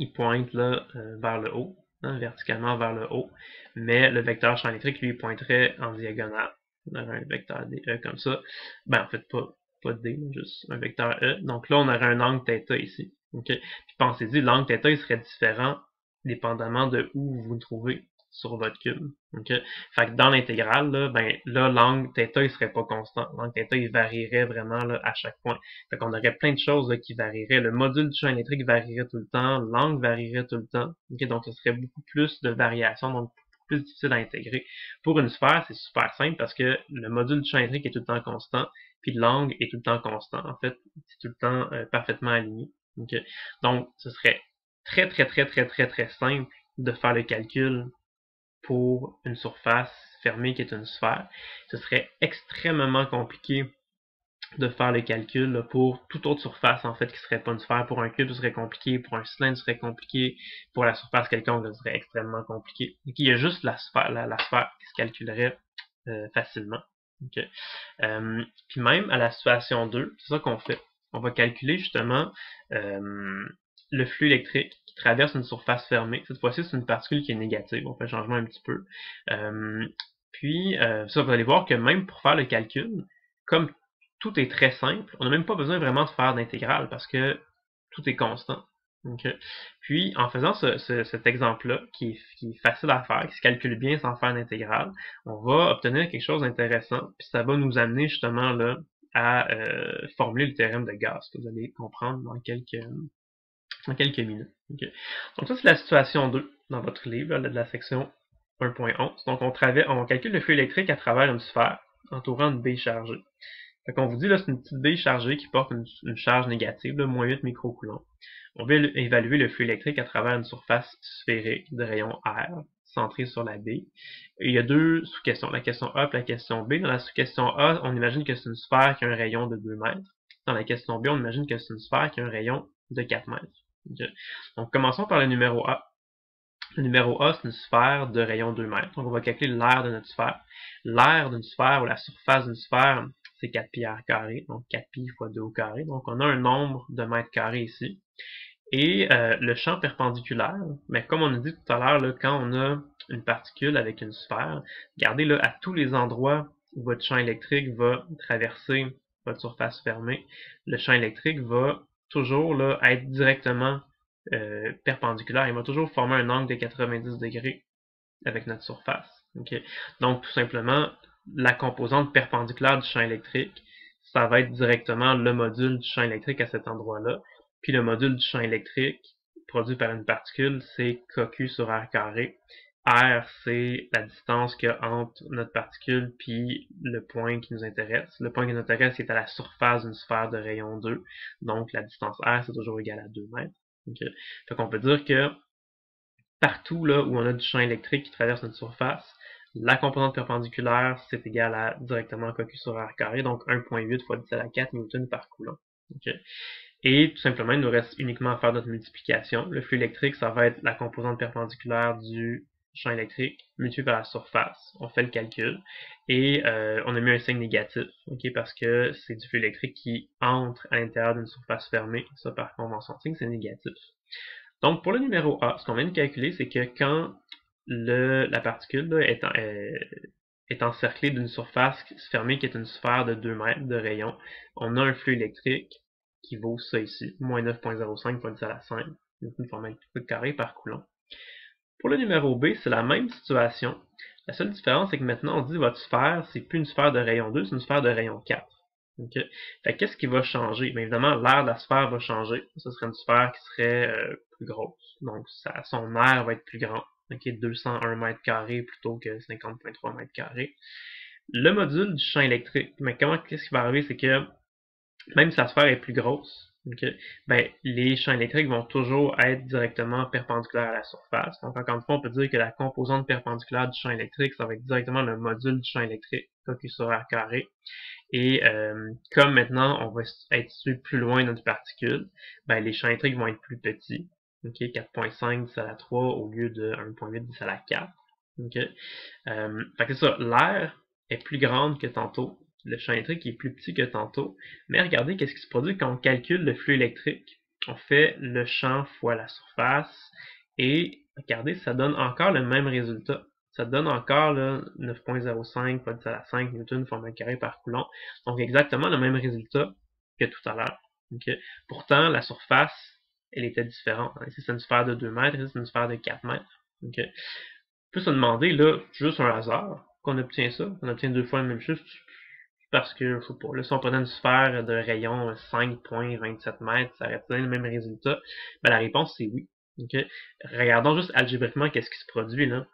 il pointe là, vers le haut, hein, verticalement vers le haut. Mais le vecteur champ électrique, lui, il pointerait en diagonale. On aurait un vecteur dE comme ça. Ben, en fait, pas D, juste un vecteur E. Donc là, on aurait un angle θ ici. Okay? Puis pensez-y, l'angle θ, il serait différent dépendamment de où vous vous trouvez sur votre cube. Okay? Fait que dans l'intégrale, là, ben, là, l'angle θ, il serait pas constant. L'angle θ, il varierait vraiment là, à chaque point. Fait qu'on aurait plein de choses là, qui varieraient. Le module du champ électrique varierait tout le temps, l'angle varierait tout le temps. Okay? Donc, ce serait beaucoup plus de variations, donc plus difficile à intégrer. Pour une sphère, c'est super simple parce que le module du champ électrique est tout le temps constant, puis l'angle est tout le temps constant. En fait, c'est tout le temps parfaitement aligné. Okay? Donc, ce serait très simple de faire le calcul pour une surface fermée qui est une sphère. Ce serait extrêmement compliqué de faire le calcul là, pour toute autre surface en fait qui serait pas une sphère. Pour un cube, ce serait compliqué. Pour un cylindre, ce serait compliqué. Pour la surface quelconque, ce serait extrêmement compliqué. Donc, il y a juste la sphère qui se calculerait facilement. Okay. Puis même à la situation 2, c'est ça qu'on fait. On va calculer justement le flux électrique qui traverse une surface fermée. Cette fois-ci, c'est une particule qui est négative. On fait le changement un petit peu. Puis, ça, vous allez voir que même pour faire le calcul, comme tout est très simple, on n'a même pas besoin vraiment de faire d'intégrale parce que tout est constant. Okay. Puis, en faisant cet exemple-là, qui est facile à faire, qui se calcule bien sans faire d'intégrale, on va obtenir quelque chose d'intéressant, puis ça va nous amener justement là à formuler le théorème de Gauss, que vous allez comprendre dans quelques minutes. Okay. Donc ça, c'est la situation 2 dans votre livre, là, de la section 1.11. Donc on calcule le flux électrique à travers une sphère entourant une baie chargée. Fait qu'on vous dit, là, c'est une petite baie chargée qui porte une charge négative, là, moins 8 microcoulombs. On va évaluer le flux électrique à travers une surface sphérique de rayon R, centrée sur la baie. Et il y a deux sous-questions, la question A et la question B. Dans la sous-question A, on imagine que c'est une sphère qui a un rayon de 2 mètres. Dans la question B, on imagine que c'est une sphère qui a un rayon de 4 mètres. Okay. Donc, commençons par le numéro A. Le numéro A, c'est une sphère de rayon 2 mètres. Donc, on va calculer l'aire de notre sphère. L'aire d'une sphère, ou la surface d'une sphère, c'est 4 pi r carré, donc 4 pi fois 2 au carré. Donc, on a un nombre de mètres carrés ici. Et le champ perpendiculaire, mais comme on a dit tout à l'heure, quand on a une particule avec une sphère, regardez là, à tous les endroits où votre champ électrique va traverser votre surface fermée, le champ électrique va toujours là, être directement perpendiculaire. Il va toujours former un angle de 90 degrés avec notre surface. Okay? Donc, tout simplement, la composante perpendiculaire du champ électrique, ça va être directement le module du champ électrique à cet endroit-là. Puis le module du champ électrique produit par une particule, c'est kQ sur r carré. R, c'est la distance qu'il y a entre notre particule puis le point qui nous intéresse. Le point qui nous intéresse, c'est à la surface d'une sphère de rayon 2. Donc, la distance R, c'est toujours égal à 2 mètres. Okay. Fait qu'on peut dire que partout là où on a du champ électrique qui traverse notre surface, la composante perpendiculaire, c'est égal à directement kQ sur r carré, donc 1.8 fois 10 à la 4 newton par coulomb. Okay. Et tout simplement, il nous reste uniquement à faire notre multiplication. Le flux électrique, ça va être la composante perpendiculaire du champ électrique multiplié par la surface. On fait le calcul et on a mis un signe négatif, okay, parce que c'est du flux électrique qui entre à l'intérieur d'une surface fermée. Ça, par convention de signe, c'est négatif. Donc, pour le numéro A, ce qu'on vient de calculer, c'est que quand la particule là, est encerclée d'une surface fermée qui est une sphère de 2 mètres de rayon, on a un flux électrique qui vaut ça ici, moins 9.05 fois 10 à la 5, une formule carré par coulomb. Pour le numéro B, c'est la même situation. La seule différence, c'est que maintenant, on dit votre sphère, c'est plus une sphère de rayon 2, c'est une sphère de rayon 4. Okay. Fait qu'est-ce qui va changer? Bien évidemment, l'aire de la sphère va changer. Ce serait une sphère qui serait plus grosse. Donc, son aire va être plus grand. Okay, 201 mètres carrés plutôt que 50.3 mètres carrés. Le module du champ électrique, mais qu'est-ce qui va arriver? C'est que même si la sphère est plus grosse, okay, ben, les champs électriques vont toujours être directement perpendiculaires à la surface. Donc, encore une fois, on peut dire que la composante perpendiculaire du champ électrique, ça va être directement le module du champ électrique, kQ sur r carré. Et comme maintenant, on va être situé plus loin de notre particule, ben, les champs électriques vont être plus petits. Okay, 4.5 10 à la 3 au lieu de 1.8 10 à la 4. Okay. Fait que c'est ça, l'aire est plus grande que tantôt, le champ électrique est plus petit que tantôt, mais regardez qu'est-ce qui se produit quand on calcule le flux électrique. On fait le champ fois la surface, et regardez, ça donne encore le même résultat. Ça donne encore 9.05 fois 10 à la 5 newton par mètre carré par coulomb. Donc exactement le même résultat que tout à l'heure. Okay. Pourtant, la surface, elle était différente. Ici, c'est une sphère de 2 mètres, ici, c'est une sphère de 4 mètres. Okay. On peut se demander, là, juste un hasard, qu'on obtient ça. On obtient deux fois la même chose parce que, je sais pas, là, si on prenait une sphère de rayon 5.27 mètres, ça aurait donné le même résultat. Ben, la réponse, c'est oui. Okay. Regardons juste algébriquement qu'est-ce qui se produit, là.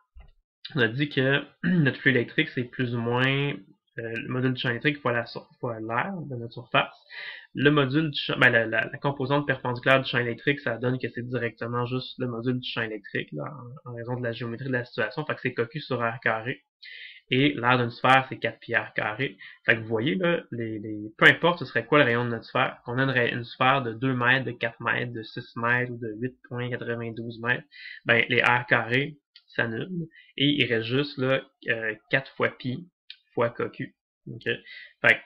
On a dit que notre flux électrique, c'est plus ou moins le module du champ électrique fois l'air de notre surface. Le module du champ, ben, la composante perpendiculaire du champ électrique, ça donne que c'est directement juste le module du champ électrique, là, en raison de la géométrie de la situation. Fait que c'est kQ sur r carré. Et l'aire d'une sphère, c'est 4 pi r carré. Fait que vous voyez, là, peu importe ce serait quoi le rayon de notre sphère, qu'on a une sphère de 2 mètres, de 4 mètres, de 6 mètres ou de 8.92 mètres, ben, les r carrés s'annulent. Et il reste juste là, 4 fois pi fois kQ. Okay? Fait que,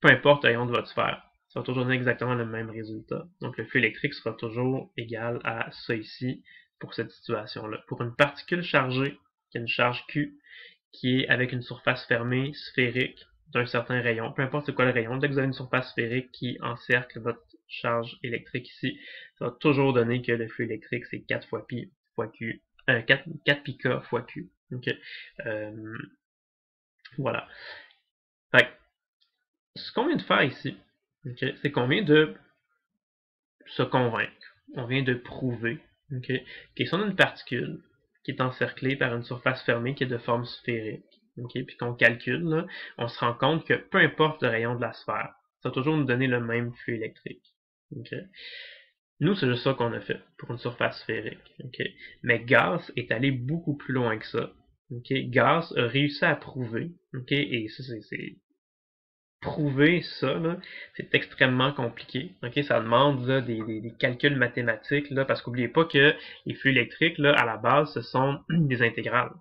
peu importe le rayon de votre sphère, ça va toujours donner exactement le même résultat. Donc le flux électrique sera toujours égal à ça ici pour cette situation-là. Pour une particule chargée qui a une charge Q, qui est avec une surface fermée sphérique d'un certain rayon, peu importe c'est quoi le rayon, dès que vous avez une surface sphérique qui encercle votre charge électrique ici, ça va toujours donner que le flux électrique c'est 4 fois pi fois Q, 4 pi K fois Q. Okay. Voilà. Fait, ce qu'on vient de faire ici, okay, c'est qu'on vient de se convaincre, on vient de prouver que si on a une particule qui est encerclée par une surface fermée qui est de forme sphérique, puis qu'on calcule, là, on se rend compte que peu importe le rayon de la sphère, ça va toujours nous donner le même flux électrique. Nous, c'est juste ça qu'on a fait pour une surface sphérique. Mais Gauss est allé beaucoup plus loin que ça. Gauss a réussi à prouver, et ça c'est prouver ça, c'est extrêmement compliqué. Ça demande là, des calculs mathématiques, là, parce qu'oubliez pas que les flux électriques, là, à la base, ce sont des intégrales.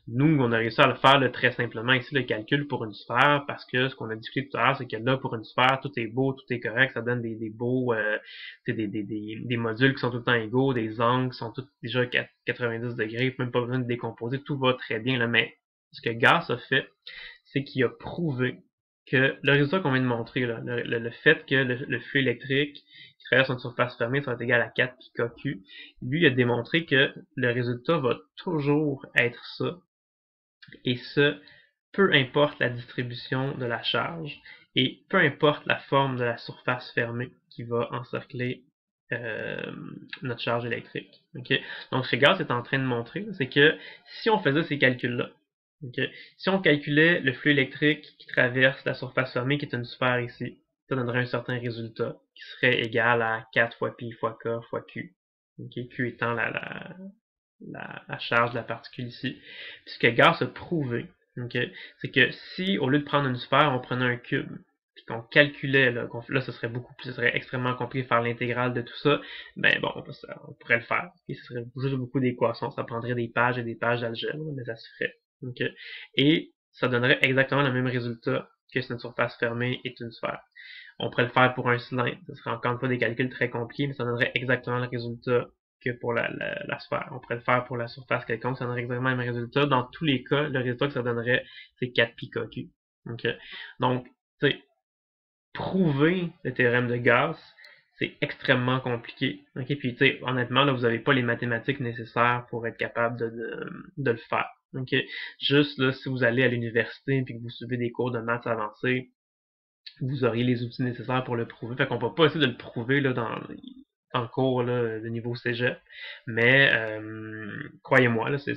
Nous, on a réussi à le faire là, très simplement ici, le calcul pour une sphère, parce que ce qu'on a discuté tout à l'heure, c'est que là, pour une sphère, tout est beau, tout est correct, ça donne des beaux, des modules qui sont tout le temps égaux, des angles qui sont tous déjà 90 degrés, même pas besoin de décomposer, tout va très bien, là, mais ce que Gauss a fait, c'est qu'il a prouvé que le résultat qu'on vient de montrer, là, le fait que le flux électrique qui traverse une surface fermée soit égal à 4 pi kQ, lui il a démontré que le résultat va toujours être ça, et ce, peu importe la distribution de la charge, et peu importe la forme de la surface fermée qui va encercler notre charge électrique. Donc ce que Gauss est en train de montrer, c'est que si on faisait ces calculs-là, si on calculait le flux électrique qui traverse la surface fermée, qui est une sphère ici, ça donnerait un certain résultat qui serait égal à 4 fois pi fois k fois q. Q étant la charge de la particule ici. Puis ce que Gauss a prouvé, c'est que si, au lieu de prendre une sphère, on prenait un cube, puis qu'on calculait, là, ce serait beaucoup plus, ce serait extrêmement compliqué de faire l'intégrale de tout ça, ben bon, on pourrait le faire. Et ce serait juste beaucoup d'équations, ça prendrait des pages et des pages d'algèbre, mais ça se ferait. Et ça donnerait exactement le même résultat que si une surface fermée est une sphère. On pourrait le faire pour un cylindre, ce serait encore une fois des calculs très compliqués, mais ça donnerait exactement le résultat que pour la sphère. On pourrait le faire pour la surface quelconque, ça donnerait exactement le même résultat. Dans tous les cas, le résultat que ça donnerait, c'est 4 pi kQ. Donc, tu sais, prouver le théorème de Gauss, c'est extrêmement compliqué. Puis, tu sais, honnêtement, là, vous n'avez pas les mathématiques nécessaires pour être capable de le faire. Juste, là, si vous allez à l'université et que vous suivez des cours de maths avancés, vous auriez les outils nécessaires pour le prouver. Fait qu'on ne peut pas essayer de le prouver là, dans le cours là, de niveau cégep. Mais croyez-moi, là, ça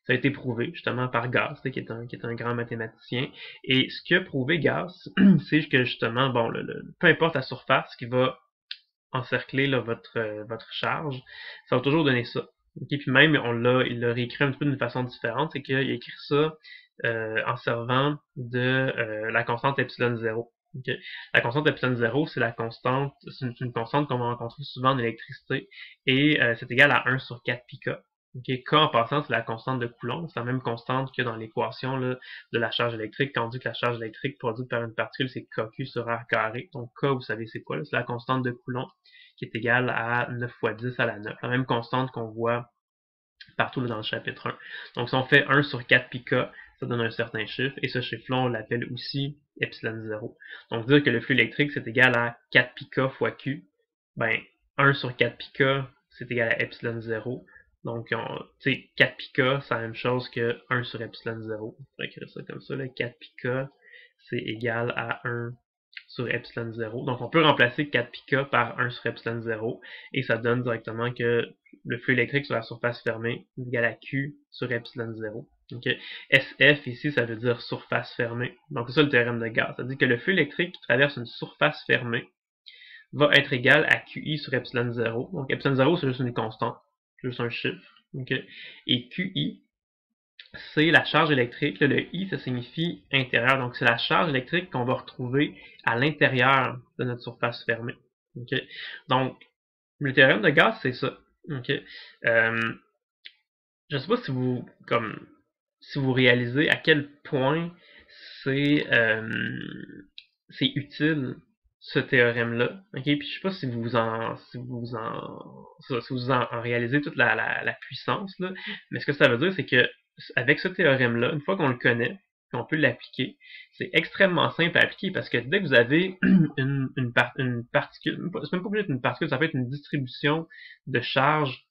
a été prouvé justement par Gauss, qui est un grand mathématicien. Et ce que prouvé Gauss, c'est que justement, bon, peu importe la surface qui va encercler là, votre charge, ça va toujours donner ça. Puis même, il l'a réécrit un petit peu d'une façon différente, c'est qu'il a écrit ça en servant de la constante epsilon 0. La constante epsilon 0, c'est une constante qu'on va rencontrer souvent en électricité, et c'est égal à 1 sur 4 pi K. K en passant, c'est la constante de Coulomb, c'est la même constante que dans l'équation de la charge électrique, quand on dit que la charge électrique produite par une particule, c'est kQ sur R carré. Donc K, vous savez c'est quoi, c'est la constante de Coulomb, qui est égale à 9 fois 10 à la 9. La même constante qu'on voit partout là, dans le chapitre 1. Donc si on fait 1 sur 4 pi K, ça donne un certain chiffre, et ce chiffre-là, on l'appelle aussi epsilon 0. Donc dire que le flux électrique, c'est égal à 4 pi K fois Q, ben 1 sur 4 pi K, c'est égal à epsilon 0. Donc, tu sais, 4 pi K, c'est la même chose que 1 sur epsilon 0. On pourrait écrire ça comme ça, là. 4 pi K, c'est égal à 1 sur epsilon 0. Donc, on peut remplacer 4 pi K par 1 sur epsilon 0, et ça donne directement que le flux électrique sur la surface fermée est égal à Q sur epsilon 0. SF, ici, ça veut dire surface fermée. Donc, c'est ça le théorème de Gauss. Ça dit que le flux électrique qui traverse une surface fermée va être égal à QI sur epsilon 0. Donc, epsilon 0, c'est juste une constante, juste un chiffre. Et QI, c'est la charge électrique. Là, le I, ça signifie intérieur. Donc, c'est la charge électrique qu'on va retrouver à l'intérieur de notre surface fermée. Donc, le théorème de Gauss, c'est ça. Je ne sais pas si vous réalisez à quel point c'est utile ce théorème-là. Puis je sais pas si vous en réalisez toute la puissance, là. Mais ce que ça veut dire, c'est que avec ce théorème-là, une fois qu'on le connaît, qu'on peut l'appliquer, c'est extrêmement simple à appliquer parce que dès que vous avez une particule, c'est même pas obligé d'être une particule, ça peut être une distribution de charge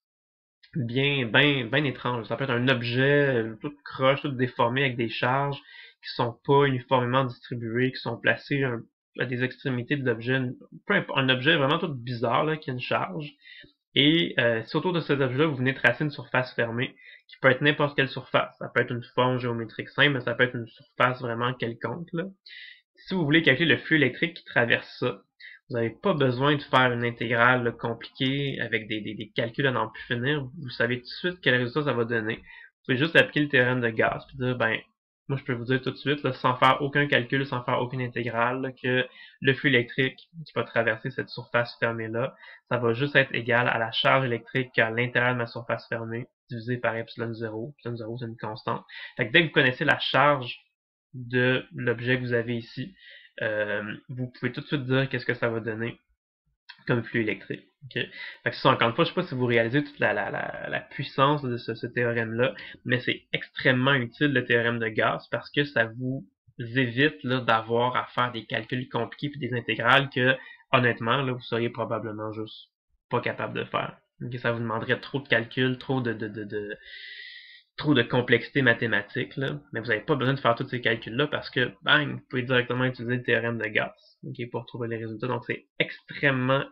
bien étrange. Ça peut être un objet tout croche, tout déformé avec des charges qui sont pas uniformément distribuées, qui sont placées à des extrémités de l'objet. Peu importe, un objet vraiment tout bizarre là, qui a une charge. Et si autour de cet objet-là, vous venez tracer une surface fermée, qui peut être n'importe quelle surface. Ça peut être une forme géométrique simple, mais ça peut être une surface vraiment quelconque, là. Si vous voulez calculer le flux électrique qui traverse ça, vous n'avez pas besoin de faire une intégrale là, compliquée avec des calculs à n'en plus finir. Vous savez tout de suite quel résultat ça va donner. Vous pouvez juste appliquer le théorème de Gauss et dire, ben, moi je peux vous dire tout de suite, là, sans faire aucun calcul, sans faire aucune intégrale, là, que le flux électrique qui va traverser cette surface fermée-là, ça va juste être égal à la charge électrique à l'intérieur de ma surface fermée, divisé par epsilon 0. Epsilon 0, c'est une constante. Fait que dès que vous connaissez la charge de l'objet que vous avez ici, vous pouvez tout de suite dire qu'est-ce que ça va donner comme flux électrique. Okay? Fait que ça, encore une fois, je ne sais pas si vous réalisez toute la puissance de ce théorème-là, mais c'est extrêmement utile le théorème de Gauss parce que ça vous évite d'avoir à faire des calculs compliqués et des intégrales que, honnêtement, là, vous seriez probablement juste pas capable de faire. Okay? Ça vous demanderait trop de calculs, trop de complexité mathématique, là, mais vous n'avez pas besoin de faire tous ces calculs-là parce que, bang, vous pouvez directement utiliser le théorème de Gauss, okay, pour trouver les résultats. Donc, c'est extrêmement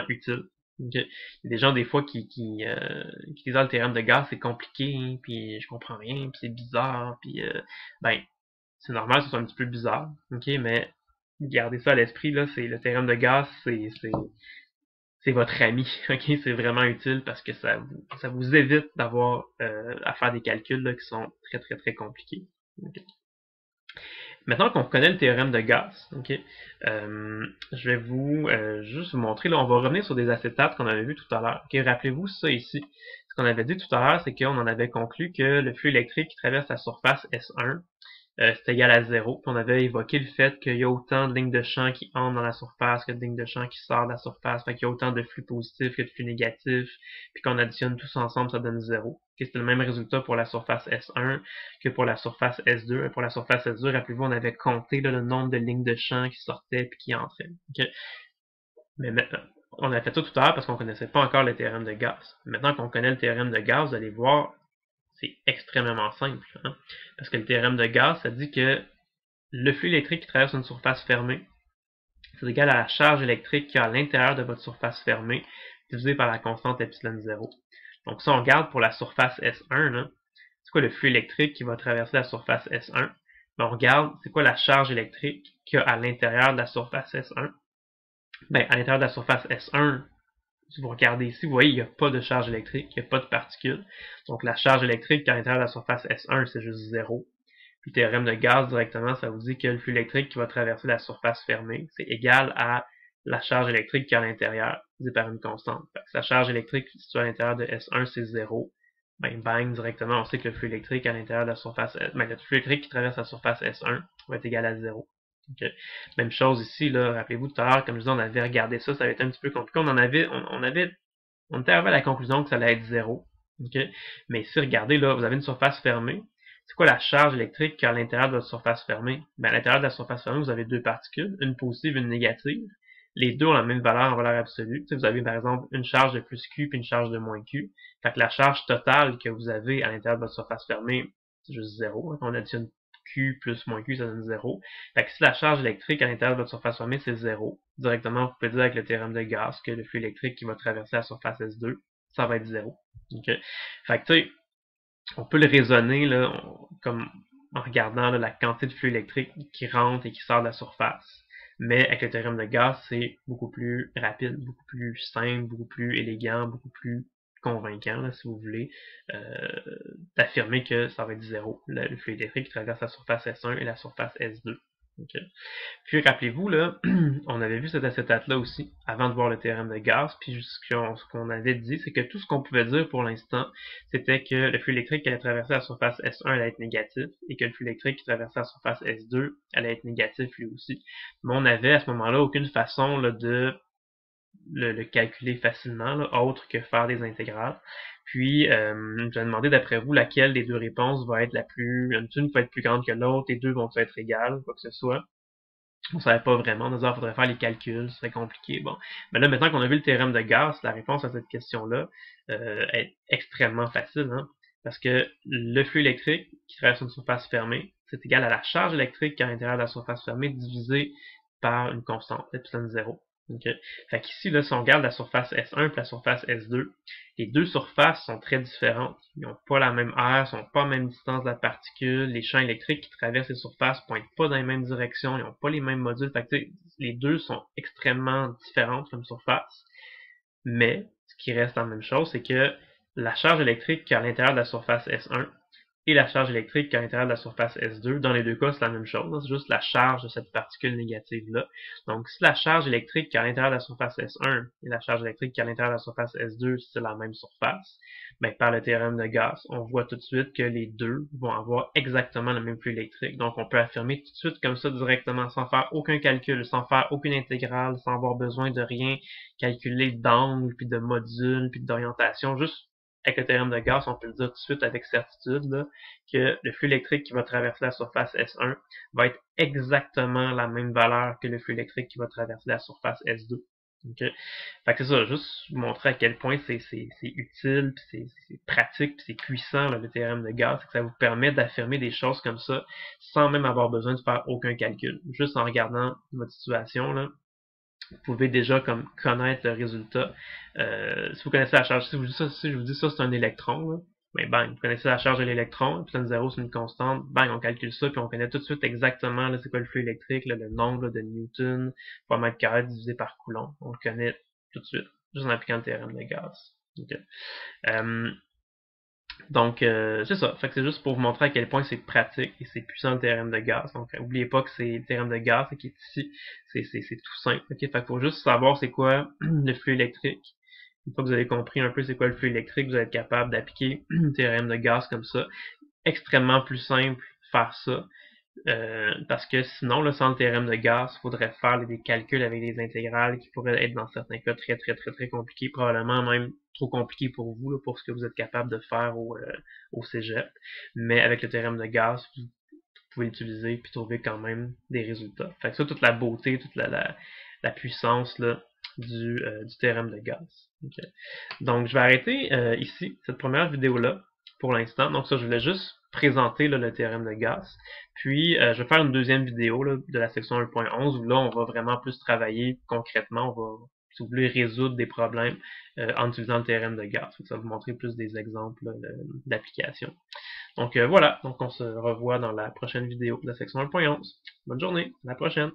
utile. Okay. Il y a des gens, des fois, qui disent, ah, le théorème de Gauss, c'est compliqué, hein, puis je comprends rien, puis c'est bizarre, puis, ben, c'est normal que ce soit un petit peu bizarre, ok, mais gardez ça à l'esprit, là, c'est le théorème de Gauss, c'est votre ami, ok? C'est vraiment utile parce que ça vous évite d'avoir à faire des calculs là, qui sont très compliqués. Okay. Maintenant qu'on connaît le théorème de Gauss, okay, je vais juste vous montrer, là, on va revenir sur des acétates qu'on avait vu tout à l'heure. Okay, rappelez-vous ça ici. Ce qu'on avait dit tout à l'heure, c'est qu'on en avait conclu que le flux électrique qui traverse la surface S1, c'est égal à 0. Puis on avait évoqué le fait qu'il y a autant de lignes de champ qui entrent dans la surface que de lignes de champ qui sortent de la surface. Fait qu'il y a autant de flux positifs que de flux négatifs. Puis qu'on additionne tous ensemble, ça donne 0. C'était le même résultat pour la surface S1 que pour la surface S2. Et pour la surface S2, rappelez-vous, on avait compté là, le nombre de lignes de champ qui sortaient et qui entraient. Okay? Mais maintenant, on a fait ça tout à l'heure parce qu'on ne connaissait pas encore le théorème de Gauss. Maintenant qu'on connaît le théorème de Gauss, vous allez voir, c'est extrêmement simple. Hein? Parce que le théorème de Gauss, ça dit que le flux électrique qui traverse une surface fermée, c'est égal à la charge électrique qui est à l'intérieur de votre surface fermée, divisé par la constante epsilon 0. Donc ça, on regarde pour la surface S1. C'est quoi le flux électrique qui va traverser la surface S1? Ben, on regarde, c'est quoi la charge électrique qu'il y a à l'intérieur de la surface S1? Ben, à l'intérieur de la surface S1, si vous regardez ici, vous voyez, il n'y a pas de charge électrique, il n'y a pas de particules. Donc la charge électrique à l'intérieur de la surface S1, c'est juste 0. Puis le théorème de Gauss, directement, ça vous dit que le flux électrique qui va traverser la surface fermée, c'est égal à la charge électrique qui est à l'intérieur, divisé par une constante. Fait que sa charge électrique située à l'intérieur de S1, c'est 0. Ben, bang, directement, on sait que le flux électrique à l'intérieur de la surface, le flux électrique qui traverse la surface S1 va être égal à 0. Okay. Même chose ici, là, rappelez-vous tout à l'heure, comme je disais, on avait regardé ça, ça avait été un petit peu compliqué. On était arrivé à la conclusion que ça allait être 0. Okay. Mais ici, regardez, là, vous avez une surface fermée. C'est quoi la charge électrique qu'il y a à l'intérieur de votre surface fermée? Ben, à l'intérieur de la surface fermée, vous avez deux particules, une positive et une négative. Les deux ont la même valeur en valeur absolue. Vous avez par exemple une charge de plus Q et une charge de moins Q. Fait que la charge totale que vous avez à l'intérieur de votre surface fermée, c'est juste 0. On additionne Q plus moins Q, ça donne 0. Fait que si la charge électrique à l'intérieur de votre surface fermée, c'est 0, directement, vous pouvez dire avec le théorème de Gauss que le flux électrique qui va traverser la surface S2, ça va être 0. Okay? Fait que tu sais, on peut le raisonner là, comme en regardant là, la quantité de flux électrique qui rentre et qui sort de la surface. Mais avec le théorème de Gauss, c'est beaucoup plus rapide, beaucoup plus simple, beaucoup plus élégant, beaucoup plus convaincant, là, si vous voulez, d'affirmer que ça va être 0, le flux électrique qui traverse la surface S1 et la surface S2. Okay. Puis rappelez-vous, là, on avait vu cet acétate-là aussi, avant de voir le théorème de Gauss, puis ce qu'on avait dit, c'est que tout ce qu'on pouvait dire pour l'instant, c'était que le flux électrique qui allait traverser la surface S1 allait être négatif, et que le flux électrique qui traversait la surface S2 allait être négatif lui aussi. Mais on avait à ce moment-là aucune façon là, de le calculer facilement, là, autre que faire des intégrales. Puis, je vais demander d'après vous laquelle des deux réponses va être la plus... Une va être plus grande que l'autre, les deux vont être égales, quoi que ce soit. On savait pas vraiment, il faudrait faire les calculs, c'est compliqué. Bon, mais là, maintenant qu'on a vu le théorème de Gauss, la réponse à cette question-là est extrêmement facile, hein, parce que le flux électrique qui traverse une surface fermée, c'est égal à la charge électrique qui est à l'intérieur de la surface fermée divisée par une constante, epsilon 0. Okay. Fait qu'ici, là, si on regarde la surface S1 et la surface S2, les deux surfaces sont très différentes. Ils n'ont pas la même aire, ils n'ont pas la même distance de la particule, les champs électriques qui traversent les surfaces ne pointent pas dans les mêmes directions, ils n'ont pas les mêmes modules. Fait que, les deux sont extrêmement différentes comme surface. Mais, ce qui reste la même chose, c'est que la charge électrique qui est à l'intérieur de la surface S1 et la charge électrique qui est à l'intérieur de la surface S2. Dans les deux cas, c'est la même chose. C'est juste la charge de cette particule négative-là. Donc, si la charge électrique qui est à l'intérieur de la surface S1 et la charge électrique qui est à l'intérieur de la surface S2, c'est la même surface, ben, par le théorème de Gauss, on voit tout de suite que les deux vont avoir exactement le même flux électrique. Donc, on peut affirmer tout de suite comme ça directement, sans faire aucun calcul, sans faire aucune intégrale, sans avoir besoin de rien calculer d'angle, puis de module, puis d'orientation, juste avec le théorème de Gauss, on peut le dire tout de suite avec certitude là, que le flux électrique qui va traverser la surface S1 va être exactement la même valeur que le flux électrique qui va traverser la surface S2. Okay? Fait que c'est ça, juste vous montrer à quel point c'est utile, puis c'est pratique, puis c'est puissant là, le théorème de Gauss, que ça vous permet d'affirmer des choses comme ça sans même avoir besoin de faire aucun calcul. Juste en regardant votre situation, là, vous pouvez déjà comme connaître le résultat. Si vous connaissez la charge, si je vous dis ça c'est un électron, là, ben bang, vous connaissez la charge de l'électron, epsilon 0 c'est une constante, bang, on calcule ça, puis on connaît tout de suite exactement c'est quoi le flux électrique, là, le nombre là, de Newton par mètre carré divisé par Coulomb. On le connaît tout de suite, juste en appliquant le théorème de Gauss. Okay. Donc, c'est ça. Fait que c'est juste pour vous montrer à quel point c'est pratique et c'est puissant le théorème de Gauss. Donc, n'oubliez pas que c'est le théorème de Gauss qui est ici. C'est tout simple. Okay? Fait qu'il faut juste savoir c'est quoi le flux électrique. Une fois que vous avez compris un peu c'est quoi le flux électrique, vous allez être capable d'appliquer le théorème de Gauss comme ça. Extrêmement plus simple faire ça. Parce que sinon, là, sans le théorème de Gauss, il faudrait faire des calculs avec des intégrales qui pourraient être dans certains cas très compliqués, probablement même trop compliqués pour vous, là, pour ce que vous êtes capable de faire au cégep. Mais avec le théorème de Gauss, vous pouvez l'utiliser et trouver quand même des résultats. Fait que ça, toute la beauté, toute la puissance là, du théorème de Gauss. Okay. Donc, je vais arrêter ici, cette première vidéo-là, pour l'instant. Donc ça, je voulais juste présenter là, le théorème de Gauss. Puis, je vais faire une deuxième vidéo là, de la section 1.11 où là, on va vraiment plus travailler concrètement. On va, si vous voulez, résoudre des problèmes en utilisant le théorème de Gauss. Ça va vous montrer plus des exemples d'application. Donc voilà, donc on se revoit dans la prochaine vidéo de la section 1.11. Bonne journée, à la prochaine!